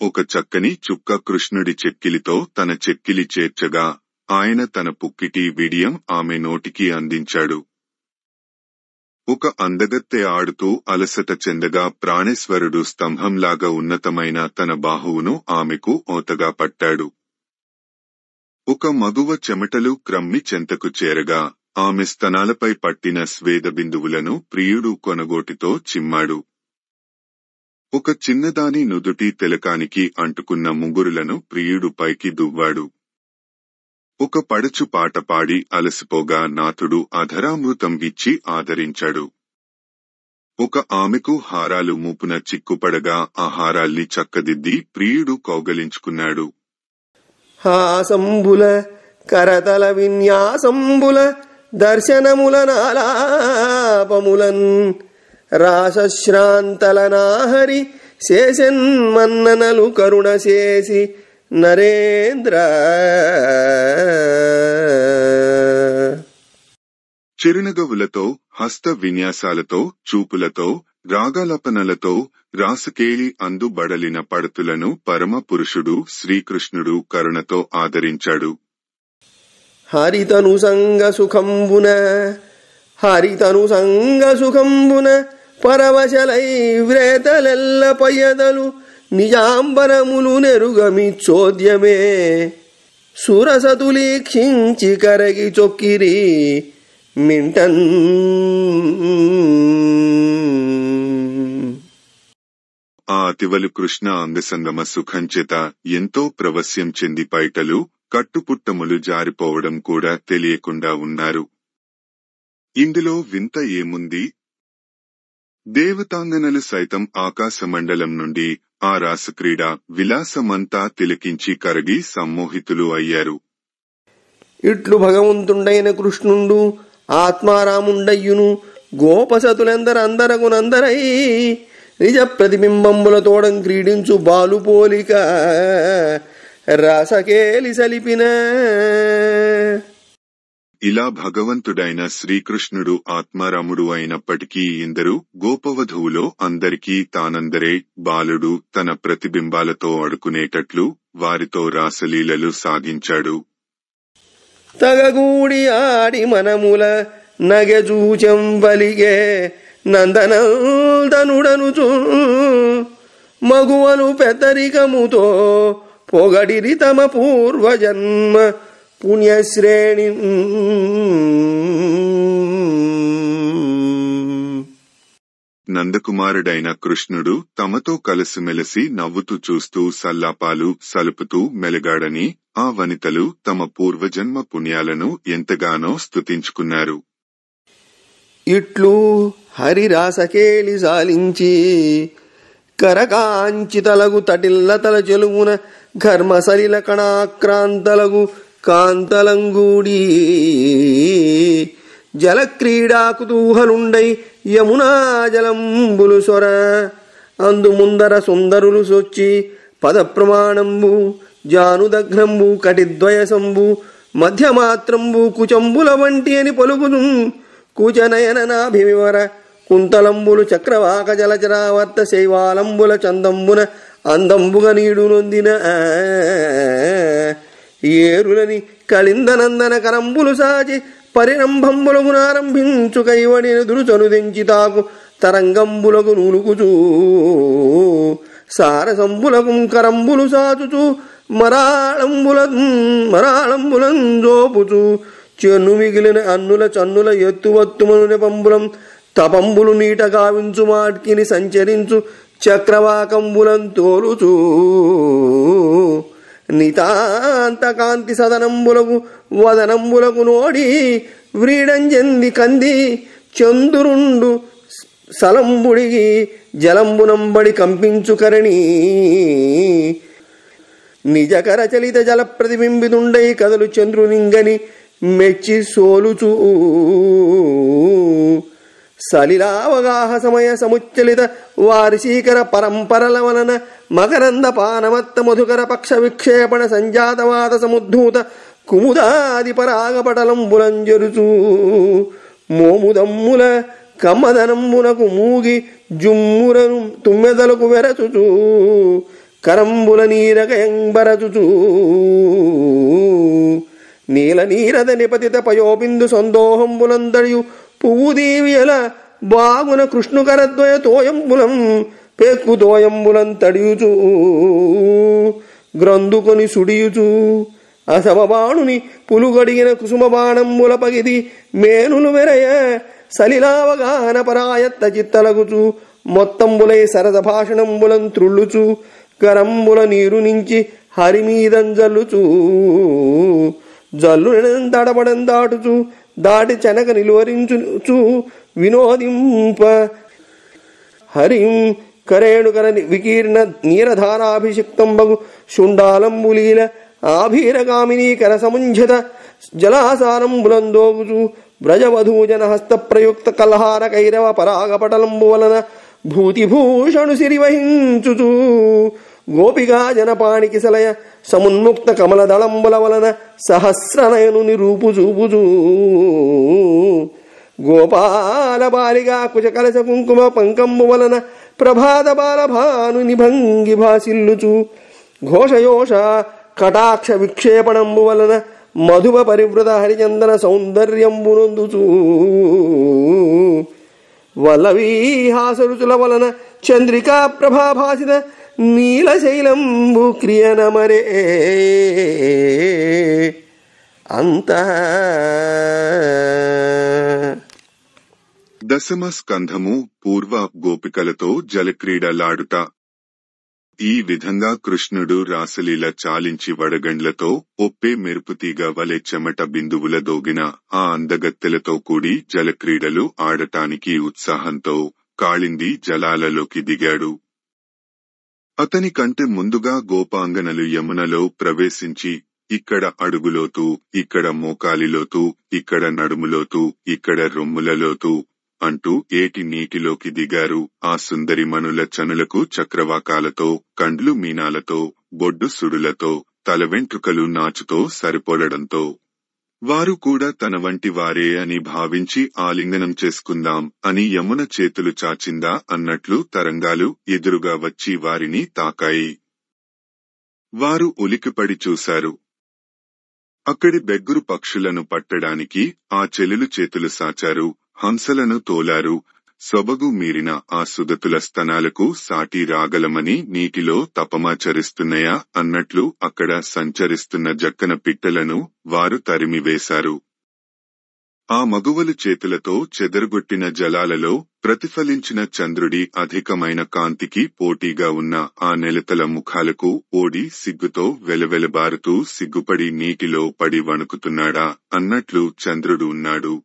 ఒక చక్కని చుక్క కృష్ణుడి చెక్కిలితో తన చెక్కిలి చేర్చగా ఆయన తన పుక్కిటి విడియం ఆమె నోటికి అందించాడు. ఒక అందగత్తె ఆడుతూ అలసట చెందగా ప్రాణేశ్వరుడు స్తంభంలాగా ఉన్నతమైన తన బాహువును ఆమెకు ఓతగా పట్టాడు. ఒక మగువ చెమటలు క్రమ్మి చెంతకు చేరగా ఆమె స్తనాలపై పట్టిన స్వేద బిందువులను ప్రియుడు కొనగోటితో చిమ్మాడు. ఒక చిన్నదాని నుదుటి తిలకానికి అంటుకున్న ముంగురులను ప్రియుడు పైకి దువ్వాడు. ఒక పడచు పాట పాడి అలసిపోగా నాథుడు అధరామృతం ఇచ్చి ఆదరించాడు. ఒక ఆమెకు హారాలు మూపున చిక్కుపడగా ఆ హారాల్ని చక్కదిద్ది ప్రియుడు కౌగలించుకున్నాడు. హాసంబుల కరతల విన్యాసంబుల దర్శనముల నాలాపములన్ రాసశ్రాంతల నాహరి శేషన్మన్ననలు కరుణ చేసి నరేంద్ర. చిరునగవులతో, హస్త విన్యాసాలతో, చూపులతో, రాగాలపనలతో రాసకేళి అందుబడలిన పడతులను పరమ పురుషుడు శ్రీకృష్ణుడు కరుణతో ఆదరించాడు. హరితను సంగ సుఖంబున పరవశలై వ్రేతలెల్ల పయ్యదలు నిజాంబరములు నెరుగమి చోద్యమే సురసతులీక్షించి కరగి చొక్కిరి మింటన్. ఆ అతివలు కృష్ణ అంగసంగమ సుఖంచేత ఎంతో ప్రవస్యం చెంది పైటలు కట్టుపుట్టములు జారిపోవడం కూడా తెలియకుండా ఉన్నారు. ఇందులో వింత ఏముంది? దేవతాంగనలు సైతం ఆకాశమండలం నుండి ఆ రాసక్రీడ విలాసమంతా తిలకించి కరగి సమ్మోహితులు అయ్యారు. ఇట్లు భగవంతుండైన కృష్ణుండు ఆత్మారాముండయ్యును గోపసతులెందరందరగునందరై నిజ ప్రతిబింబంబులతోడం క్రీడించు బాలుపోలిక రాసకేలి సలిపిన. ఇలా భగవంతుడైన శ్రీకృష్ణుడు ఆత్మారాముడు అయినప్పటికీ ఇందరూ గోపవధువులో అందరికీ తానందరే బాలుడు తన ప్రతిబింబాలతో ఆడుకునేటట్లు వారితో రాసలీలలు సాగించాడు. తగగూడి ఆడి మనముల నగజూచం వలిగే నందనందనుడనుచు మగువలు పెద్దరికముతో పొగడిరి తమ పూర్వజన్మ పుణ్యశ్రేణి. నందకుమారుడైన కృష్ణుడు తమతో కలిసిమెలిసి నవ్వుతూ చూస్తూ సల్లాపాలు సలుపుతూ మెలిగాడని ఆ వనితలు తమ పూర్వజన్మ పుణ్యాలను ఎంతగానో స్తుతించుకున్నారు. ఇట్లు హరిరాసకేళి సాలించి కరకాంచితలగు తటిల్లతల చెలువున ఘర్మసలిల కణాక్రాంతలగు కాంతలంగూడి జలక్రీడా కుతూహలుండై యమునా జలంబులు సొర అందు ముందర సుందరులు సొచ్చి పద ప్రమాణంబు జానుదగ్నంబు కటిద్వయసంబు మధ్యమాత్రంబు కుచంబుల వంటి అని పలుకును కూచనయన నాభివివర కుంతలంబులు చక్రవాక జలచరావర్త శైవాలంబుల చందంబున అందంబుగ నీడు నొందిన ఏరులని కళిందనందన కరంబులు సాచి పరిరంభంబులగునారంభించు కైవడిన దురుచనుదించి తాకు తరంగంబులకు నూలుకుచూ సారసంబులకు కరంబులు సాచుచు మరాళంబులం జోపుచు చెన్ను మిగిలిన అన్నుల చన్నుల ఎత్తువత్తుమను నెపంబులం తపంబులు నీట గావించు మాట్కిని సంచరించు చక్రవాకంబులం తోలుచూ నితాంత కాంతి సదనంబులకు వదనంబులకు నోడి వ్రీడంజంది కంది చందురుండు సలంబుడిగి జలంబునంబడి కంపించుకరణి నిజకర చలిత జల ప్రతిబింబితుండై కదలు చంద్రునింగని మెచ్చి సోలుచూ సలిలావగాహ సమయ సముచ్చలిత వార్షీకర పరంపరల వలన మకరంద పానమత్త మధుకర పక్ష విక్షేపణ సంజాతవాత సముద్ధూత కుముదాది పరాగపటలంబులంజరుచూ మోముదమ్ముల కమ్మదనంబునకు మూగి జుమ్మురను తుమ్మెదలకు వెరచుచూ కరంబుల నీరకయంబరచుచూ నీల నీరద నిపతిత పయోబిందు సందోహంబులందరియు పువ్వుదీవియల బాగున కృష్ణుకరద్వయ తోయంబులం పేక్కు తోయంబులం తడియుచూ గ్రంథుకొని సుడియుచూ అసమబాణుని పులుగడిగిన కుసుమ బాణంబుల పగిది మేనులు వెరయ సలిలావగాహన పరాయత్త చిత్తలగుచూ మొత్తంబులై సరస భాషణంబులం త్రుళ్ళుచూ కరంబుల నీరు నుంచి హరిమీదం జల్లుచూ జల్లు తడబడం దాటుచూ దాటి చెనక నిలువరించుచూ వినోదింప హరిం కరేణుకర వికీర్ణ నీరధారాభిషిక్తంబగు శుండాలంబులీల ఆభీరగామినీకర సముంఝత జలాసారంబులందోగుచూ వ్రజవధూజన హస్త ప్రయుక్త కల్హార కైరవ పరాగపటలంబు వలన భూతిభూషణు సిరివహించుచూ గోపిగా జనపాణికి సలయ సమున్ముక్త కమల దళంబుల వలన సహస్రనయను నిరూపు చూపుచూ గోపాల బాలిగా కుచకలశ కుంకుమ పంకంబు వలన ప్రభాత బాలభాను నిభంగి భాసిల్లుచు ఘోషయోష కటాక్ష విక్షేపణంబు వలన మధువ పరివృత హరిచందన సౌందర్యంబునందుచూ వల్లవీహాసరుచుల వలన చంద్రికా ప్రభాభాసిత నీలశైలంబు క్రియనమరే అంత. దశమ స్కంధము పూర్వ గోపికలతో జలక్రీడలాడుట. ఈ విధంగా కృష్ణుడు రాసలీల చాలించి వడగండ్లతో ఒప్పే మెరుపుతీగ వలె చెమట బిందువుల దోగిన ఆ అందగత్తెలతో కూడి జలక్రీడలు ఆడటానికి ఉత్సాహంతో కాళింది జలాలలోకి దిగాడు. అతని కంటే ముందుగా గోపాంగనలు యమునలో ప్రవేశించి ఇక్కడ అడుగులోతు, ఇక్కడ మోకాలిలోతు, ఇక్కడ నడుములోతు, ఇక్కడ రొమ్ములలోతు అంటూ ఏటి నీటిలోకి దిగారు. ఆ సుందరిమణుల చనులకు చక్రవాకాలతో, కండ్లు మీనాలతో, బొడ్డు సుడులతో, తల వెంట్రుకలు నాచుతో సరిపోలడంతో వారు కూడా తన వంటి వారే అని భావించి ఆలింగనం చేసుకుందాం అని యమున చేతులు చాచిందా అన్నట్లు తరంగాలు ఎదురుగా వచ్చి వారిని తాకాయి. వారు ఉలికిపడి చూశారు. అక్కడి బెగ్గురు పక్షులను పట్టడానికి ఆ చెలులు చేతులు సాచారు, హంసలను తోలారు. సొబగు మీరిన ఆ సుదతుల స్తనాలకు సాటి రాగలమని నీటిలో తపమాచరిస్తున్నాయా అన్నట్లు అక్కడ సంచరిస్తున్న జక్కన పిట్టలను వారు తరిమివేశారు. ఆ మగువలు చేతులతో చెదరగొట్టిన జలాలలో ప్రతిఫలించిన చంద్రుడి అధికమైన కాంతికి పోటీగా ఉన్న ఆ నెలతల ముఖాలకు ఓడి సిగ్గుతో వెలవెలబారుతూ సిగ్గుపడి నీటిలో పడి వణుకుతున్నాడా అన్నట్లు చంద్రుడు ఉన్నాడు.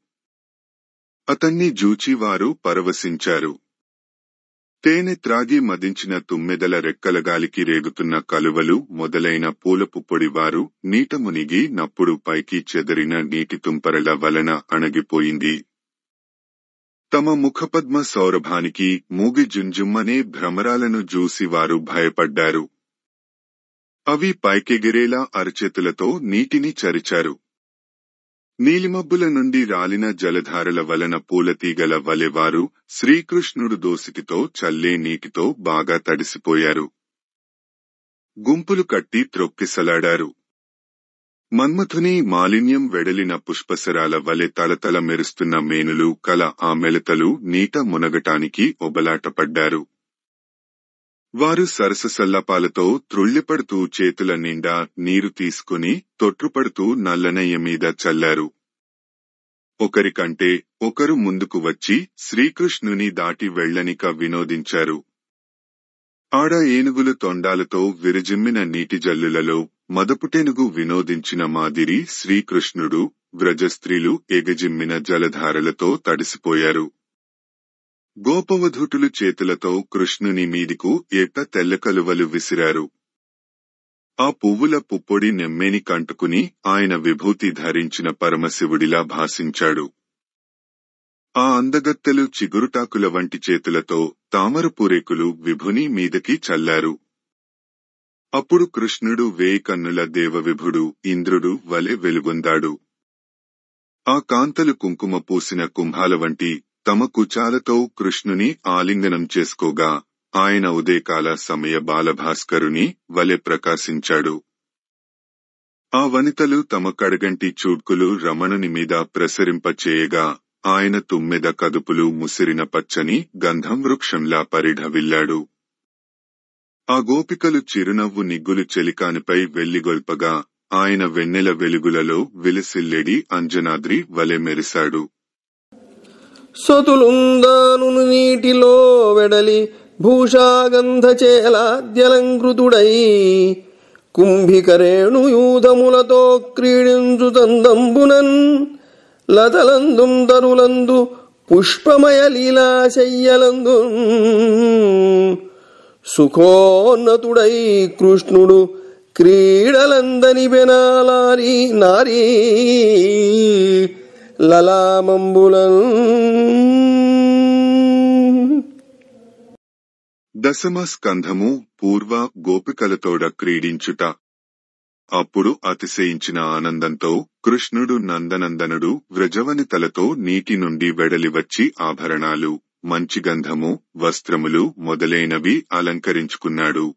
అతన్ని జూచివారు పరవశించారు. తేనె త్రాగి మదించిన తుమ్మెదల రెక్కలగాలికి రేగుతున్న కలువలు మొదలైన పూలపు పొడివారు నీట మునిగి నప్పుడు పైకి చెదరిన నీటి తుంపరల వలన అణగిపోయింది. తమ ముఖపద్మ సౌరభానికి మూగి జుంజుమ్మనే భ్రమరాలను జూసి వారు భయపడ్డారు. అవి పైకెగిరేలా అరచేతులతో నీటిని చరిచారు. నీలిమబ్బుల నుండి రాలిన జలధారల వలన పూలతీగల వలెవారు శ్రీకృష్ణుడు దోసిటితో చల్లే నీటితో బాగా తడిసిపోయారు. గుంపులు కట్టి త్రొక్కిసలాడారు. మన్మథుని మాలిన్యం వెడలిన పుష్పసరాల వలె తలతల మెరుస్తున్న మేనులు కల ఆ మెలతలు నీట మునగటానికి ఒబలాటపడ్డారు. వారు సరససల్లాపాలతో త్రుళ్ళిపడుతూ చేతుల నిండా నీరు తీసుకుని తొట్రుపడుతూ నల్లనయ్య మీద చల్లారు. ఒకరికంటే ఒకరు ముందుకు వచ్చి శ్రీకృష్ణుని దాటి వెళ్లనిక వినోదించారు. ఆడ ఏనుగులు తొండాలతో విరజిమ్మిన నీటి జల్లులలో మదపుటేనుగు వినోదించిన మాదిరి శ్రీకృష్ణుడు, వ్రజస్త్రీలు ఎగజిమ్మిన జలధారలతో తడిసిపోయారు. గోపవధూటులు చేతులతో కృష్ణుని మీదికు ఏట తెల్లకలువలు విసిరారు. ఆ పువ్వుల పుప్పొడి నెమ్మేని కంటుకుని ఆయన విభూతి ధరించిన పరమశివుడిలా భాసించాడు. ఆ అందగత్తెలు చిగురుటాకుల వంటి చేతులతో తామరపూరేకులు విభుని మీదకి చల్లారు. అప్పుడు కృష్ణుడు వేయి కన్నుల దేవవిభుడు ఇంద్రుడు వలె వెలుగొందాడు. ఆ కాంతలు కుంకుమ పూసిన కుంభాల వంటి తమ కుచాలతో కృష్ణుని ఆలింగనం చేసుకోగా ఆయన ఉదయకాల సమయ బాలభాస్కరుని వలె ప్రకాశించాడు. ఆ వనితలు తమ కడగంటి చూడ్కులు రమణుని మీద ప్రసరింపచేయగా ఆయన తుమ్మెద కదుపులు ముసిరిన పచ్చని గంధం వృక్షంలా పరిఢవిల్లాడు. ఆ గోపికలు చిరునవ్వు నిగ్గులు చెలికానిపై వెల్లిగొల్పగా ఆయన వెన్నెల వెలుగులలో విలసిల్లెడి అంజనాద్రి వలె మెరిశాడు. సతులుందాను నీటిలో వెడలి భూషాగంధ చేలాద్యలంకృతుడై కుంభికరేణుయూధములతో క్రీడించు తందంబునన్ లతలందుం తరులందు పుష్పమయ లీలాశయ్యలందు సుఖోన్నతుడై కృష్ణుడు క్రీడలందని బెనాలారి నారీ లలామంబులం. దశమ స్కంధము పూర్వ గోపికలతోడ క్రీడించుట. అప్పుడు అతిశయించిన ఆనందంతో కృష్ణుడు నందనందనుడు వ్రజవనితలతో నీటి నుండి వెడలివచ్చి ఆభరణాలు, మంచి గంధము, వస్త్రములు మొదలైనవి అలంకరించుకున్నాడు.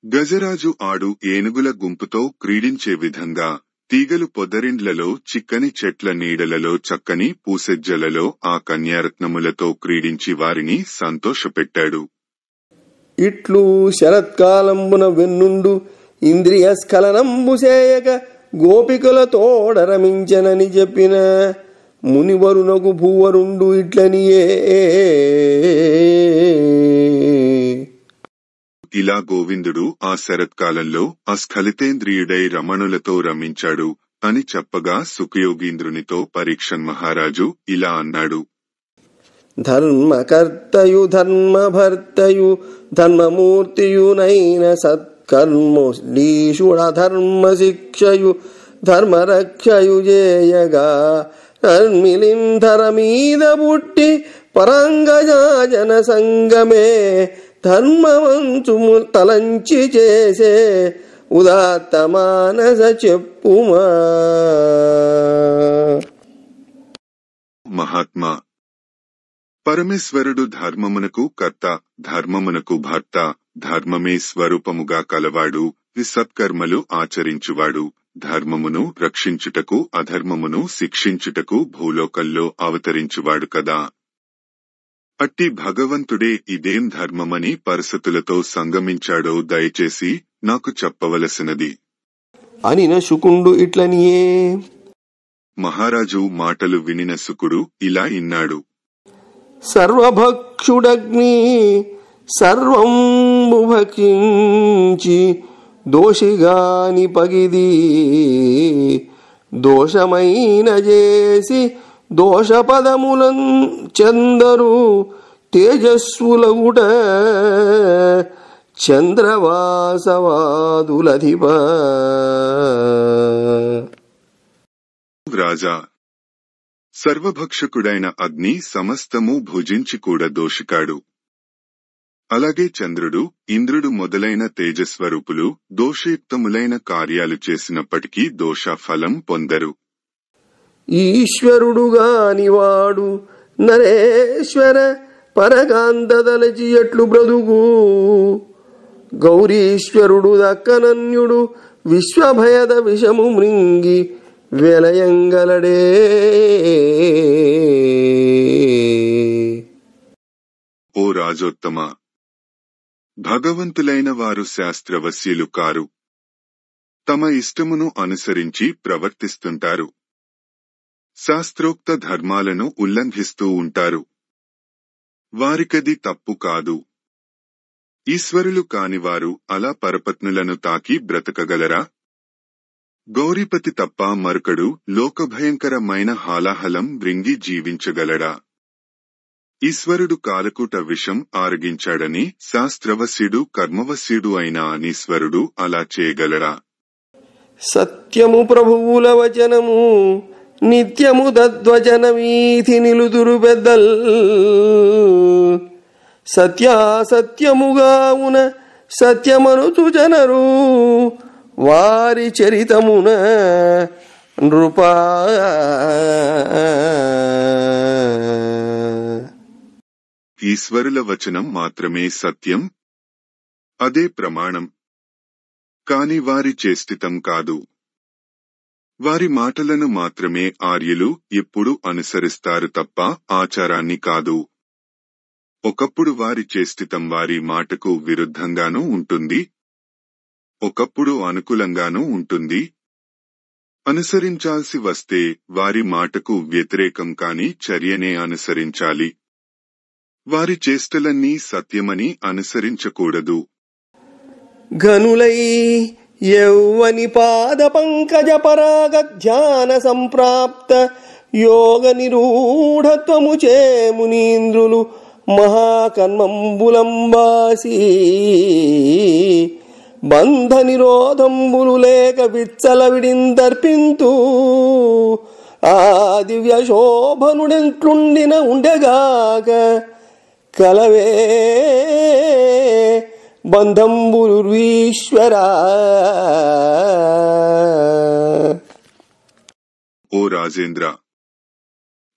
గజరాజు ఆడు ఏనుగుల గుంపుతో క్రీడించే విధంగా తీగలు పొదరిండ్లలో చిక్కని చెట్ల నీడలలో చక్కని పూసెజ్జలలో ఆ కన్యారత్నములతో క్రీడించి వారిని సంతోషపెట్టాడు. ఇట్లు శరత్కాలంబున వెన్నుండు ఇంద్రియ స్ఖలనంబు చేయక గోపికలతోడరమించనని చెప్పిన మునివరునకు భూవరుండు ఇట్లనియే. ఇలా గోవిందుడు ఆ శరత్కాలంలో అస్ఖలితేంద్రియుడై రమణులతో రమించాడు అని చెప్పగా సుఖయోగీంద్రునితో పరీక్షన్ మహారాజు ఇలా అన్నాడు. ధర్మకర్తయు ధర్మభర్తయు ధర్మమూర్తియునైన సత్కర్మోలీషుడధర్మ శిక్షయు ధర్మరక్షయు చేయగా ధర్మిలింధర మీద పుట్టి పరంగజాజన సంగమే ధర్మవంతుము తలంచి చేసే ఉదాత్త మానస చెప్పుమా. మహాత్మా, పరమేశ్వరుడు ధర్మమునకు కర్త, ధర్మమునకు భర్త, ధర్మమే స్వరూపముగా కలవాడు, సత్కర్మలు ఆచరించువాడు, ధర్మమును రక్షించుటకు అధర్మమును శిక్షించుటకు భూలోకంలో అవతరించువాడు కదా. అట్టి భగవంతుడే ఇదేం ధర్మమని పరిసతులతో సంగమించాడో దయచేసి నాకు చెప్పవలసినది అనిన శుకుండు ఇట్లనియే. మహారాజు మాటలు వినిన శుకుడు ఇలా ఇన్నాడు. సర్వభక్షుడగ్ని సర్వంబు భక్షించి దోషిగాని పగిది దోషమైన చేసి దోషపదములం చందరు తేజస్సులగుట చంద్రవాసవాదులధిప. రాజా, సర్వభక్షకుడైన అగ్ని సమస్తము భుజించి కూడా దోషికాడు. అలాగే చంద్రుడు, ఇంద్రుడు మొదలైన తేజస్వరూపులు దోషయుక్తములైన కార్యాలు చేసినప్పటికీ దోష ఫలం పొందరు. ఈశ్వరుడుగానివాడు నరేశ్వర పరకాంతదలచి ఎట్లు బ్రతుకు గౌరీశ్వరుడు దక్కనన్యుడు విశ్వభయద విషము మృంగి వెలయంగలడే. ఓ రాజోత్తమ, భగవంతులైన వారు శాస్త్రవశ్యులు కారు. తమ ఇష్టమును అనుసరించి ప్రవర్తిస్తుంటారు. శాస్త్రోక్త ధర్మాలను ఉల్లంఘిస్తూ ఉంటారు. వారికది తప్పు కాదు. ఈశ్వరులు కానివారు అలా పరపత్నులను తాకి బ్రతకగలరా? గౌరీపతి తప్ప మరొకడు లోకభయంకరమైన హాలాహలం మృంగి జీవించగలడా? ఈశ్వరుడు కాలకూట విషం ఆరగించాడని శాస్త్రవశ్యుడు కర్మవశ్యుడు అయిన అనీశ్వరుడు అలా చేయగలడా? సత్యము ప్రభువుల వచనము నిత్యము దద్వచన వీధి నిలుదురు పెద్దల్. సత్యాసత్యముగావున సత్యమనుచు జనరు వారి చరితమున నృపా. ఈశ్వరుల వచనం మాత్రమే సత్యం, అదే ప్రమాణం. కాని వారి చేష్టితం కాదు. వారి మాటలను మాత్రమే ఆర్యులు ఎప్పుడు అనుసరిస్తారు తప్ప ఆచారాన్ని కాదు. ఒకప్పుడు వారి చేష్టితం వారి మాటకు విరుద్ధంగానూ ఉంటుంది, ఒకప్పుడు అనుకూలంగానూ ఉంటుంది. అనుసరించాల్సి వస్తే వారి మాటకు వ్యతిరేకం కాని చర్యనే అనుసరించాలి. వారి చేష్టలన్నీ సత్యమని అనుసరించకూడదు. ఘనులై యౌవని పాద పంకజ పరాగ ధ్యాన సంప్రాప్త యోగ నిరూఢత్వము చే మునీంద్రులు మహాకర్మంబులంబాసి బంధ నిరోధంబులు లేక విచ్చల విడిందర్పింతూ ఆ దివ్య శోభనుడెంట్లుండిన ఉండెగాక కలవే బంధంబులుర్వీశ్వరా. ఓ రాజేంద్ర,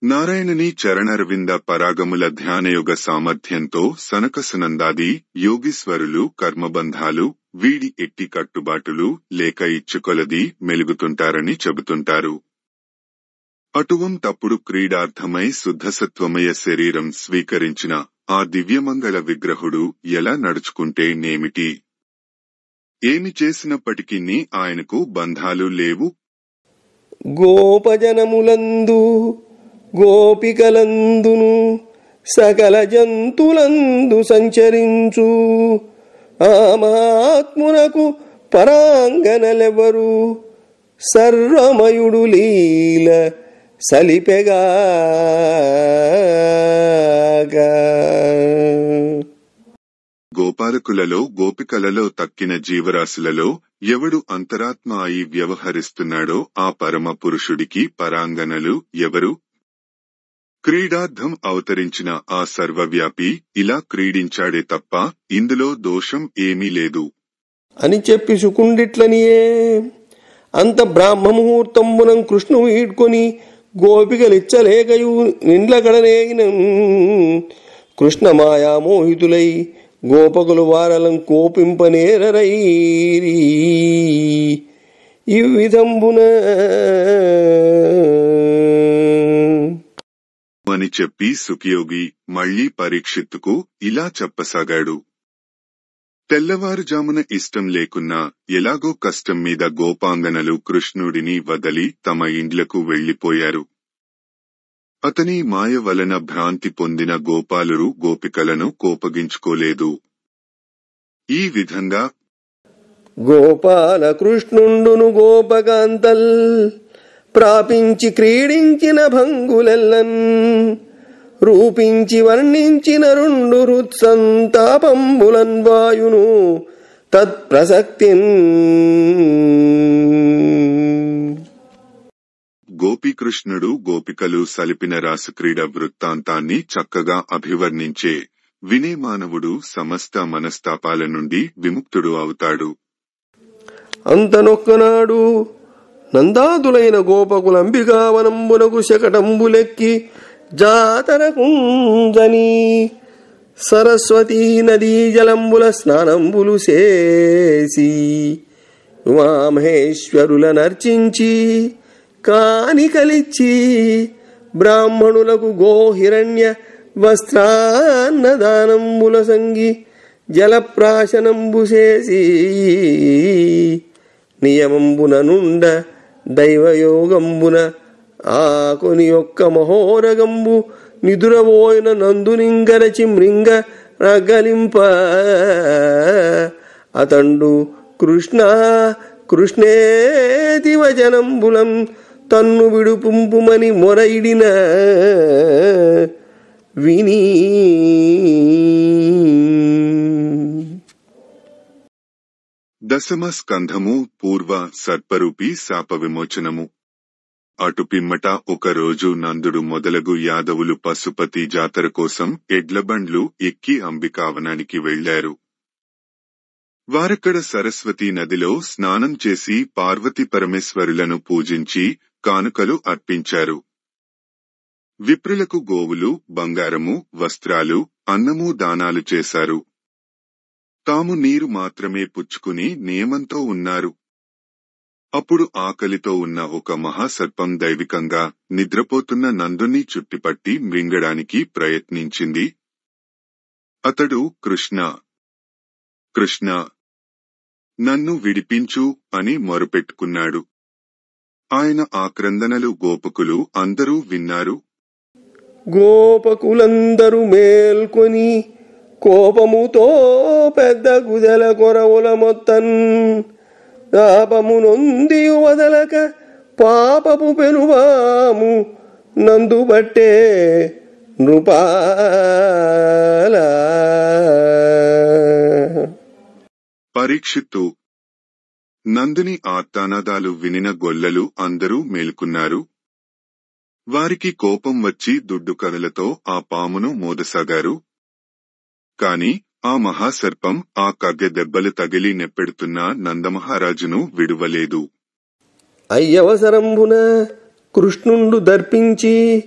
నారాయణుని చరణరవింద పరాగముల ధ్యానయోగ సామర్థ్యంతో సనకసనందాది యోగీశ్వరులు కర్మబంధాలు వీడి ఎట్టి కట్టుబాటులు లేక ఇచ్చుకొలది మెలుగుతుంటారని చెబుతుంటారు. అటువం తప్పుడు క్రీడార్థమై శుద్ధసత్వమయ శరీరం స్వీకరించిన ఆ దివ్యమంగళ విగ్రహుడు ఎలా నడుచుకుంటే నేమిటి? ఏమి చేసినప్పటికీ ఆయనకు బంధాలు లేవు. గోపజనములందు గోపికలందును సకల జంతులందు సంచరించు ఆ మహాత్మునకు పరాంగనలెవరు సర్వమయుడు లీల సలిపెగా. గోపాలకులలో గోపికలలో తక్కిన జీవరాశులలో ఎవడు అంతరాత్మ అయి వ్యవహరిస్తున్నాడో ఆ పరమ పురుషుడికి పరాంగనలు ఎవరు? క్రీడార్థం అవతరించిన ఆ సర్వవ్యాపి ఇలా క్రీడించాడే తప్ప ఇందులో దోషం ఏమీ లేదు అని చెప్పి సుకుండిట్లనియే అంత బ్రాహ్మముహూర్తంబునం కృష్ణు ఈడ్కొని గోపికలిచ్చలేకయు నిండ్లగడనేగిన కృష్ణమాయా మోహితులై గోపకులు వారలం కోపింపనేరరైరి. ఈ విధంబున అని చెప్పి సుఖయోగి మళ్లీ పరీక్షిత్తుకు ఇలా చెప్పసాగాడు. తెల్లవారుజామున ఇష్టం లేకున్నా ఎలాగో కష్టం మీద గోపాంగనలు కృష్ణుడిని వదలి తమ ఇండ్లకు వెళ్లిపోయారు. అతని మాయ వలన భ్రాంతి పొందిన గోపాలురు గోపికలను కోపగించుకోలేదు. ఈ విధంగా గోపాల కృష్ణుండును గోపకాంతల్ ప్రాపించి క్రీడించిన భంగులెల్లన్ రూపించి వర్ణించిన రెండు హృత్సంతాపంబులన్ వాయును తత్ప్రసక్తిన్. గోపీకృష్ణుడు గోపికలు సలిపిన రాసక్రీడ వృత్తాంతాన్ని చక్కగా అభివర్ణించే వినే మానవుడు సమస్త మనస్తాపాల నుండి విముక్తుడు అవుతాడు. అంతనొక్కనాడు నందాదులైన గోపకులంబికావనంబునకు శకటంబులెక్కి జాతరకుంజని సరస్వతీ నదీ జలంబుల స్నానంబులు చేసి ఉమామహేశ్వరుల నర్చించి కానికలిచ్చి బ్రాహ్మణులకు గోహిరణ్య వస్త్రాన్నదానంబుల సంగి జలప్రాశనంబు చేసి నియమంబున నుండ దైవయోగంబున ఆ కొని యొక్క మహోరగంబు నిదురబోయిన నందునింగరచి మృంగ రగలింప అతండు కృష్ణ కృష్ణేతి వచనంబులం తన్ను విడుపుంపుమని మొరయిడిన విని. దశమ స్కంధము పూర్వ సర్పరూపి శాప విమోచనము. అటు పిమ్మట ఒకరోజు నందుడు మొదలగు యాదవులు పశుపతి జాతర కోసం ఎడ్లబండ్లు ఎక్కి అంబికావనానికి వెళ్లారు. వారక్కడ సరస్వతీ నదిలో స్నానం చేసి పార్వతీ పరమేశ్వరులను పూజించి కానుకలు అర్పించారు. విప్రులకు గోవులు, బంగారము, వస్త్రాలు, అన్నము దానాలు చేశారు. తాము నీరు మాత్రమే పుచ్చుకుని నియమంతో ఉన్నారు. అప్పుడు ఆకలితో ఉన్న ఒక మహాసర్పం దైవికంగా నిద్రపోతున్న నందుని చుట్టిపట్టి మృంగడానికి ప్రయత్నించింది. అతడు కృష్ణ కృష్ణ నన్ను విడిపించు అని మొరపెట్టుకున్నాడు. ఆయన ఆక్రందనలు గోపకులు అందరూ విన్నారు. గోపకులందరూ మేల్కొని కోపముతో పెద్ద గుదల కొరవుల మొత్తన్ పాపము నొంది వదలక పాపపు పెనువాము నందుబట్టే నృపాల. పరీక్షిత్తు నందుని ఆర్తానాదాలు వినిన గొల్లలు అందరూ మేలుకున్నారు. వారికి కోపం వచ్చి దుడ్డు కనులతో ఆ పామును మోదసాగారు. కాని ఆ మహాసర్పం ఆ కగ్గె దెబ్బలు తగిలి నెప్పెడుతున్న నందమహారాజును విడువలేదు. అయ్యవసరంబున కృష్ణుండు దర్పించి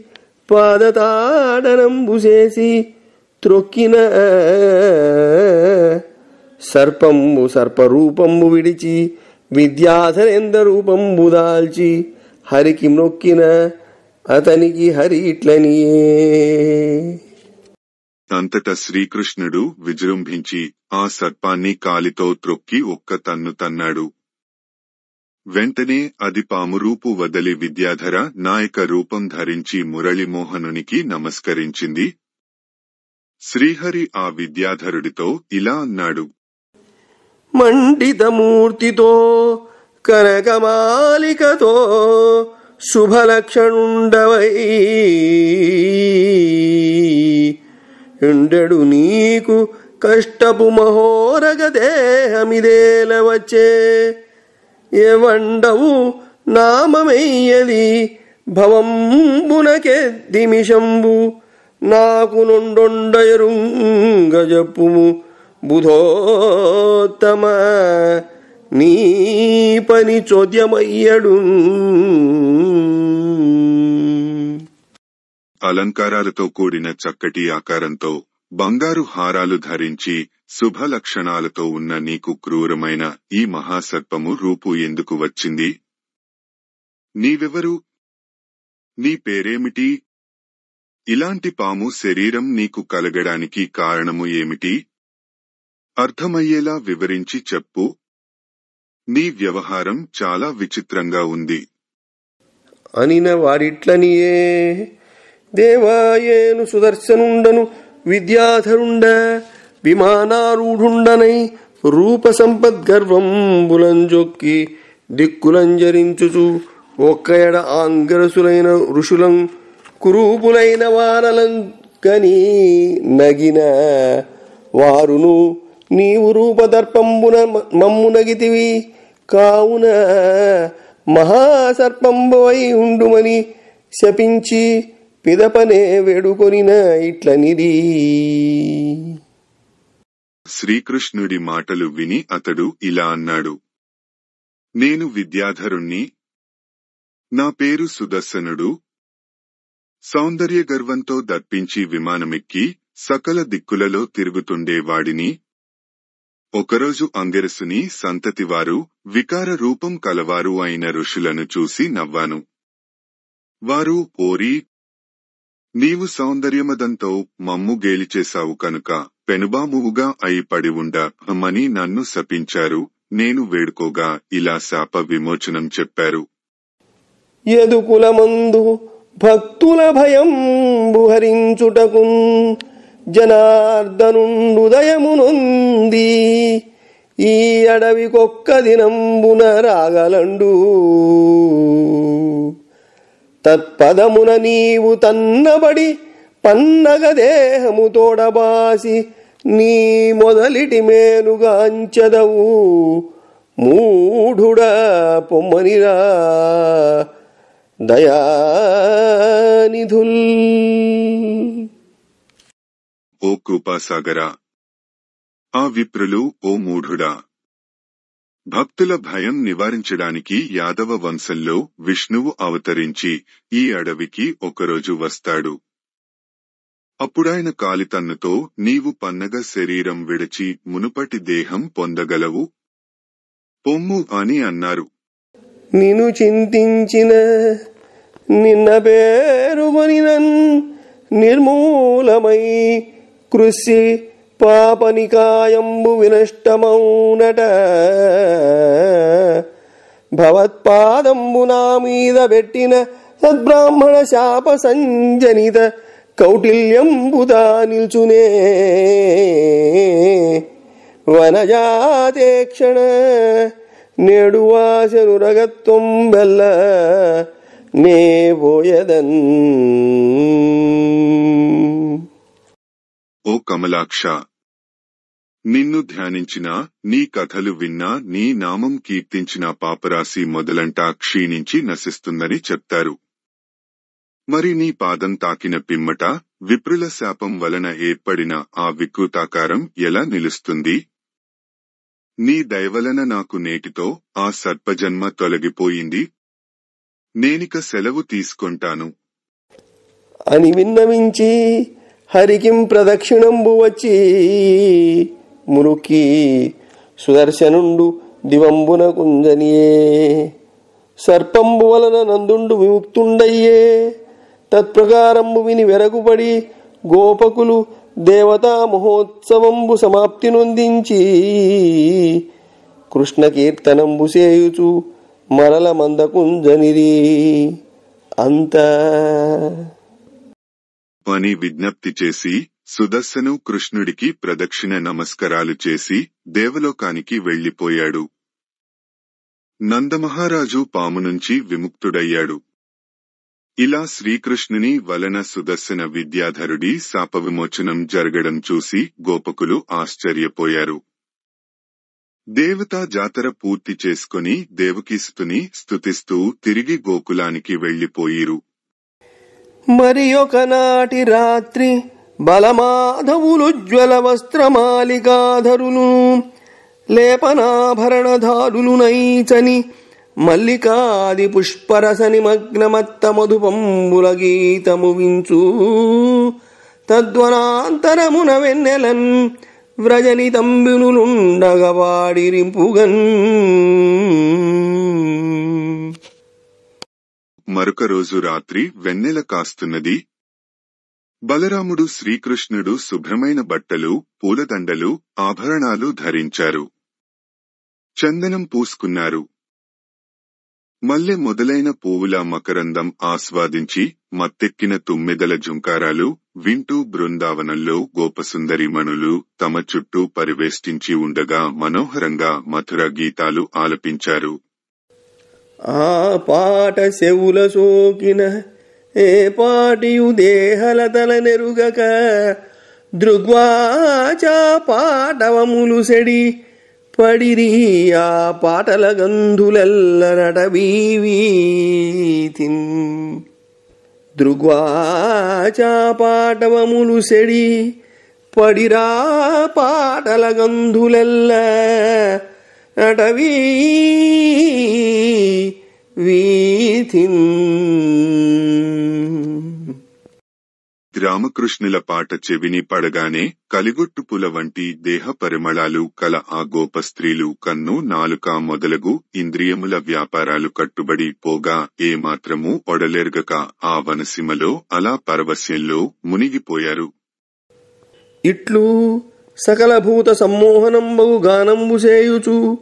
పాదతాడనంబు చేసి త్రొక్కిన సర్పంబు సర్పరూపంబు విడిచి విద్యాధరేంద్ర రూపంబు దాల్చి హరికి మ్రొక్కిన అతనికి హరి ఇట్లనియే. అంతటా శ్రీకృష్ణుడు విజృంభించి ఆ సర్పాన్ని కాలితో త్రొక్కి ఒక్క తన్ను తన్నాడు. వెంటనే అది పామురూపు వదలి విద్యాధర నాయక రూపం ధరించి మురళీమోహనునికి నమస్కరించింది. శ్రీహరి ఆ విద్యాధరుడితో ఇలా అన్నాడు. మండితమూర్తితో కనకమాలికతో శుభలక్షణుండవై ఉండెడు నీకు కష్టపు మహోరగ దేహమిదేల వచ్చే ఎవండవు నామమెయ్యది భవంబునకెద్దిమిషంబు నాకు నొండొండయరుంగ జప్పుము బుధోత్తమ నీ పని చోద్యమయ్యడు. అలంకారాలతో కూడిన చక్కటి ఆకారంతో బంగారు హారాలు ధరించి శుభలక్షణాలతో ఉన్న నీకు క్రూరమైన ఈ మహాసర్పము రూపు ఎందుకు వచ్చింది? నీవెవరు? నీ పేరేమిటి? ఇలాంటి పాము శరీరం నీకు కలగడానికి కారణము ఏమిటి? అర్థమయ్యేలా వివరించి చెప్పు. నీ వ్యవహారం చాలా విచిత్రంగా ఉంది అనిన వాడిట్లనియే. దేవాయేను సుదర్శనుండను విద్యాధరుండ విమానారూఢుండనై రూప సంపద్గర్వంబులంజొక్కి దిక్కులంజరించుచు ఒక్కయడ ఆంగరసులైన ఋషులం కురూపులైన వానలం కని నగిన వారును నీవు రూపదర్పంబున మమ్ము నగితివి కావున మహాసర్పంబవై ఉండుమని శపించి పిదపనే వేడుకొనిన ఇట్లనిది. శ్రీకృష్ణుడి మాటలు విని అతడు ఇలా అన్నాడు. నేను విద్యాధరుణ్ణి. నా పేరు సుదర్శనుడు. సౌందర్య గర్వంతో దర్పించి విమానమెక్కి సకల దిక్కులలో తిరుగుతుండేవాడిని. ఒకరోజు అంగరసుని సంతతివారు వికార రూపం కలవారు అయిన ఋషులను చూసి నవ్వాను. వారు, ఓరి, నీవు సౌందర్యమదంతో మమ్ము గేలిచేశావు కనుక పెనుబామువుగా అయి పడి ఉండమని నన్ను శపించారు. నేను వేడుకోగా ఇలా శాప విమోచనం చెప్పారు. యదుకులమందు భక్తుల భయంబు హరించుటకున్ జనార్దనుండుదయమునొంది ఈ అడవికొక్క దినంబున రాగలండు. తత్పదమున నీవు తన్నబడి పన్నగ దేహము తోడబాసి నీ మొదలిటి మేలుగాంచదవు మూఢుడా పొమ్మనిరా దయానిధుల్. ఓ కృపాసాగరా, ఆ విప్రులు, ఓ మూఢుడా, భక్తుల భయం నివారించడానికి యాదవ వంశంలో విష్ణువు అవతరించి ఈ అడవికి ఒకరోజు వస్తాడు. అప్పుడాయన కాలితన్నుతో నీవు పన్నగ శరీరం విడిచి మునుపటి దేహం పొందగలవు పొమ్ము అని అన్నారు. నిను చింతించిన నిన్న పేరుగొనినన్ నిర్మూలమై కృషి పాపనికాయంబు వినష్టమౌనట. భవత్పాదంబు నా మీద పెట్టిన సద్బ్రాహ్మణ శాప సంజనిత కౌటిల్యంబుదా నిల్చునే. వనజాతేక్షణ నేడు వాసనురగత్వం బెల్ల నే పోయదన్. ఓ కమలాక్ష, నిన్ను ధ్యానించినా, నీ కథలు విన్నా, నీ నామం కీర్తించిన పాపరాశి మొదలంటా క్షీణించి నశిస్తుందని చెప్తారు. మరి నీ పాదం తాకిన పిమ్మట విప్రుల శాపం వలన ఏర్పడిన ఆ వికృతాకారం ఎలా నిలుస్తుంది? నీ దయవలన నాకు నేటితో ఆ సర్పజన్మ తొలగిపోయింది. నేనిక సెలవు తీసుకొంటాను అని విన్నవించి హరికిం ప్రదక్షిణంబు వచ్చి మురుకి సుదర్శనుండు దివంబున కుంజనియే. సర్పంబు వలన నందుండు విముక్తుండయ్యే. తత్ప్రకారంబు విని వెరగుపడి గోపకులు దేవతా మహోత్సవంబు సమాప్తి నొందించి కృష్ణ కీర్తనంబు సేయుచు మరల మందకుంజనిరి. అంత అని విజ్ఞప్తి చేసి సుదర్శను కృష్ణుడికి ప్రదక్షిణ నమస్కారాలు చేసి దేవలోకానికి వెళ్లిపోయాడు. నందమహారాజు పాము నుంచి విముక్తుడయ్యాడు. ఇలా శ్రీకృష్ణుని వలన సుదర్శన విద్యాధరుడి శాపవిమోచనం జరగడం చూసి గోపకులు ఆశ్చర్యపోయారు. దేవతా జాతర పూర్తి చేసుకుని దేవకీసుతుని స్తుతిస్తూ తిరిగి గోకులానికి వెళ్లిపోయిరు. మరి ఒకనాటి రాత్రి బలమాధవులుజ్వల వస్త్రమాలికాధరులు లేపనాభరణధారులునైచని మల్లికాది పుష్పరస నిమగ్నమత్త మధుపంబుల గీతము వించు. తద్వనాంతరమున వెన్నెలన్ వ్రజని తంబినులుండగవాడిరింపుగన్. మరొక రోజు రాత్రి వెన్నెల కాస్తున్నది. బలరాముడు శ్రీకృష్ణుడు శుభ్రమైన బట్టలు, పూలదండలు, ఆభరణాలు ధరించారు. చందనం పూసుకున్నారు. మల్లె మొదలైన పువ్వుల మకరందం ఆస్వాదించి మత్తెక్కిన తుమ్మెదల జుంకారాలు వింటూ బృందావనంలో గోపసుందరిమణులు తమ చుట్టూ పరివేష్టించి ఉండగా మనోహరంగా మధుర గీతాలు ఆలపించారు. ఆ పాట చెవుల సోకిన ఏ పాటియు దేహలతల నెరుగక దృగ్వాచా పాటవములు సెడి పడిరి. ఆ పాటల గంధులెల్ల నటవీవీతిన్. దృగ్వాచా పాటవములు సెడి పడిరా పాటల గంధులెల్ల నటవీ వీతిన్. రామకృష్ణుల పాట చెవిని పడగానే కలిగొట్టు పుల వంటి దేహ పరిమళాలు కల ఆ గోప స్త్రీలు కన్ను, నాలుక మొదలగు ఇంద్రియముల వ్యాపారాలు కట్టుబడి పోగా ఏమాత్రమూ ఒడలెరగక ఆ వనసీమలో అలా పరవశ్యంలో మునిగిపోయారు. ఇట్లు సకల భూత సమ్మోహనంబగు గానంబు సేయుచు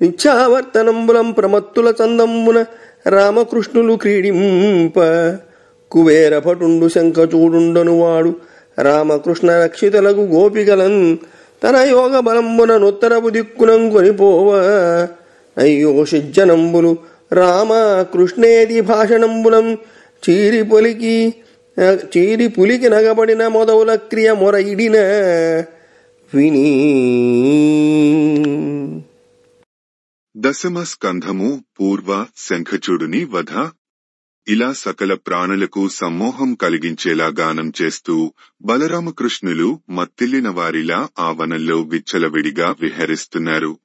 నిత్యావర్తనంబులం ప్రమత్తుల చందంబున రామకృష్ణులు క్రీడింప కుబేర పటుండు శంఖచూడుండను వాడు రామకృష్ణ రక్షితలకు గోపికలన్ తన యోగ బలంబున నొత్తరపు దిక్కునం కొనిపోవ అయ్యో షిజ్జనంబులు రామ కృష్ణేది భాషణంబులం చీరి పులికి నగబడిన మొదవుల క్రియ మొరయిడిన విని. దశమ స్కంధము పూర్వ శంఖచూడుని వధ. ఇలా సకల ప్రాణులకు సమ్మోహం కలిగించేలా గానం చేస్తూ బలరామకృష్ణులు మత్తిల్లిన వారిలా ఆ వనంలో విచ్చలవిడిగా విహరిస్తున్నారు.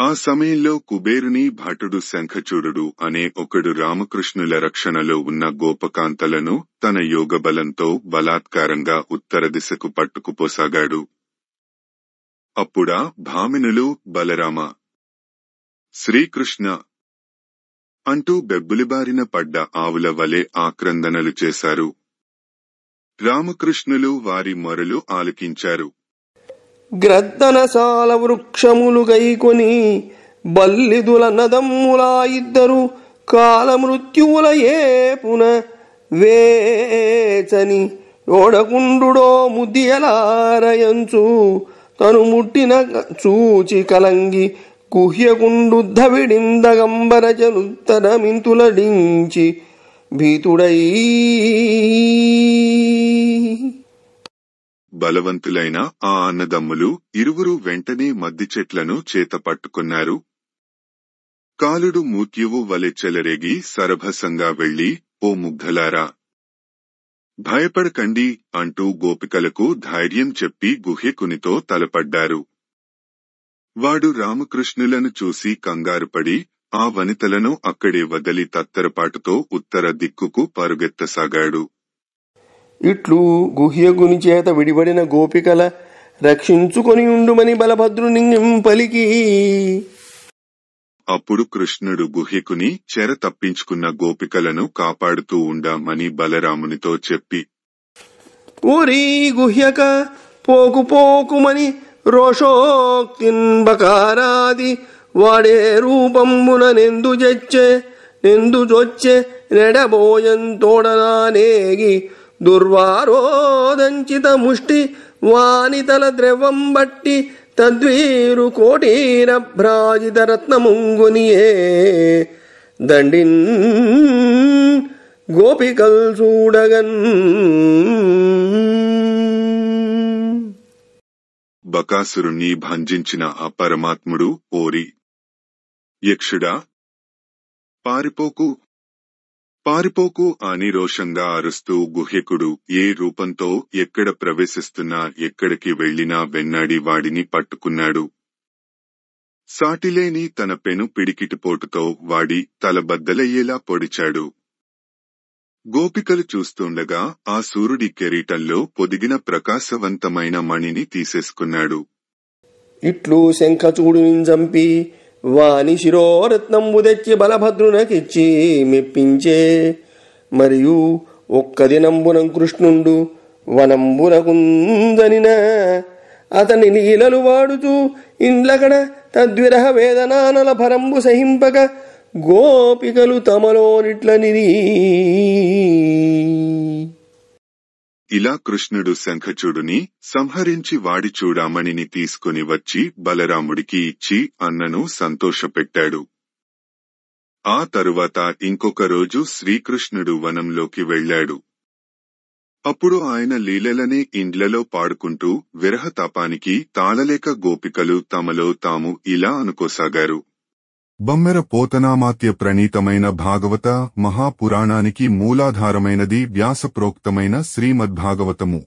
ఆ సమయంలో కుబేరుని భటుడు శంఖచూడు అనే ఒకడు రామకృష్ణుల రక్షణలో ఉన్న గోపకాంతలను తన యోగబలంతో బలాత్కారంగా ఉత్తర దిశకు పట్టుకుపోసాగాడు. అప్పుడా భామినులు బలరామ, శ్రీకృష్ణ అంటూ బెబ్బులిబారిన పడ్డ ఆవుల వలె ఆక్రందనలు చేశారు. రామకృష్ణులు వారి మొరలు ఆలకించారు. గ్రద్దనసాల వృక్షములు గైకొని బల్లిదుల నదమ్ములా ఇద్దరు కాలమృత్యువుల ఏపున వేచని ఓడకుండుడో ముద్దియలారయంచు తను ముట్టిన చూచి కలంగి కుహ్యకుండుద్ధవిడిందగంబరచనుత్తరమింతులడించి భీతుడై. బలవంతులైన ఆ అన్నదమ్ములు ఇరువురు వెంటనే మద్ది చెట్లను చేత పట్టుకున్నారు. కాలుడు మూత్యువు వలె చెలరేగి సరభసంగా వెళ్లి, ఓ ముగ్ధలారా, భయపడకండి అంటూ గోపికలకు ధైర్యం చెప్పి గుహ్యకునితో తలపడ్డారు. వాడు రామకృష్ణులను చూసి కంగారుపడి ఆ వనితలను అక్కడే వదిలి తత్తరపాటుతో ఉత్తర దిక్కుకు పరుగెత్తసాగాడు. ఇట్లు గుహ్యగుని చేత విడిబడిన గోపికల రక్షించుకొని ఉండుమని బలభద్రుని పలికి. అప్పుడు కృష్ణుడు గుహ్యకుని చెర తప్పించుకున్న గోపికలను కాపాడుతూ ఉండమని బలరామునితో చెప్పి, ఊరి గుహ్యక పోకు పోకుమని రోషోక్తిన్ బకారాది వాడే రూపంబున నెందు జొచ్చే నెడబోయంతోడనానేగి దుర్వారోదంచిత ముష్టి వానితల ద్రవం బట్టి తద్వీరు కోటీర భ్రాజిత రత్నముంగునియే దండిన్ గోపికల్ చూడగన్. బకాసురుణ్ణి భంజించిన ఆ పరమాత్ముడు, ఓరి యక్షుడా, పారిపోకు పారిపోకు అని రోషంగా అరుస్తూ గుహ్యకుడు ఏ రూపంతో ఎక్కడ ప్రవేశిస్తున్నా ఎక్కడికి వెళ్లినా వెన్నాడి వాడిని పట్టుకున్నాడు. సాటిలేని తన పెను పిడికిటిపోటుతో వాడి తల బద్దలయ్యేలా పొడిచాడు. గోపికలు చూస్తుండగా ఆ సూర్యుడి కెరీటంలో పొదిగిన ప్రకాశవంతమైన మణిని తీసేసుకున్నాడు. ఇట్లు శంఖచూడుని చంపి వాని శిరోరత్నంబు తెచ్చి బలభద్రునకిచ్చి మెప్పించే. మరియు ఒక్క దినంబునం కృష్ణుండు వనంబునకుందనిన అతని లీలలు వాడుతూ ఇండ్లకడ తద్విరహ వేదనానల భరంబు సహింపక గోపికలు తమలోనిట్లనిరి. ఇలా కృష్ణుడు శంఖచూడుని సంహరించి వాడి చూడామణిని తీసుకుని వచ్చి బలరాముడికి ఇచ్చి అన్నను సంతోషపెట్టాడు. ఆ తరువాత ఇంకొక రోజు శ్రీకృష్ణుడు వనంలోకి వెళ్లాడు. అప్పుడు ఆయన లీలలనే ఇండ్లలో పాడుకుంటూ విరహతాపానికి తాళలేక గోపికలు తమలో తాము ఇలా అనుకోసాగారు. బమ్మెర పోతనామాత్య ప్రణీతమైన భాగవత మహాపురాణానికి మూలాధారమైనది వ్యాసప్రోక్తమైన శ్రీమద్భాగవతము.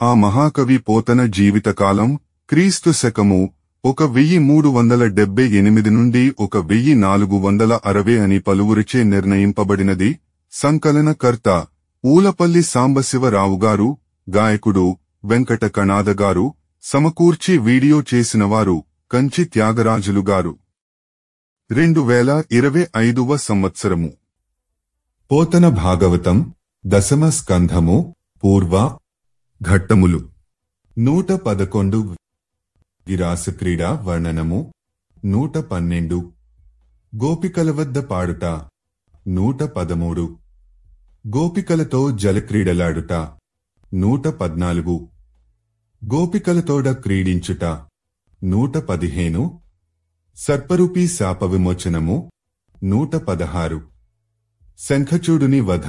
ఆ మహాకవి పోతన జీవితకాలం క్రీస్తు శకము 1378 నుండి 1460 అని పలువురిచే నిర్ణయింపబడినది. సంకలనకర్త ఊలపల్లి సాంబశివరావుగారు, గాయకుడు వెంకట కణాదగారు, సమకూర్చి వీడియో చేసినవారు కంచి త్యాగరాజులుగారు. 2025వ సంవత్సరము. పోతన భాగవతం దశమ స్కంధము పూర్వ ఘట్టములు 111 విరాసక్రీడా వర్ణనము 112 గోపికల వద్ద పాడుట 113. గోపికలతో జలక్రీడలాడుట 114. గోపికలతోడ క్రీడించుట 115. సర్పరూపీ శాప విమోచనము 116. శంఖచూడుని వధ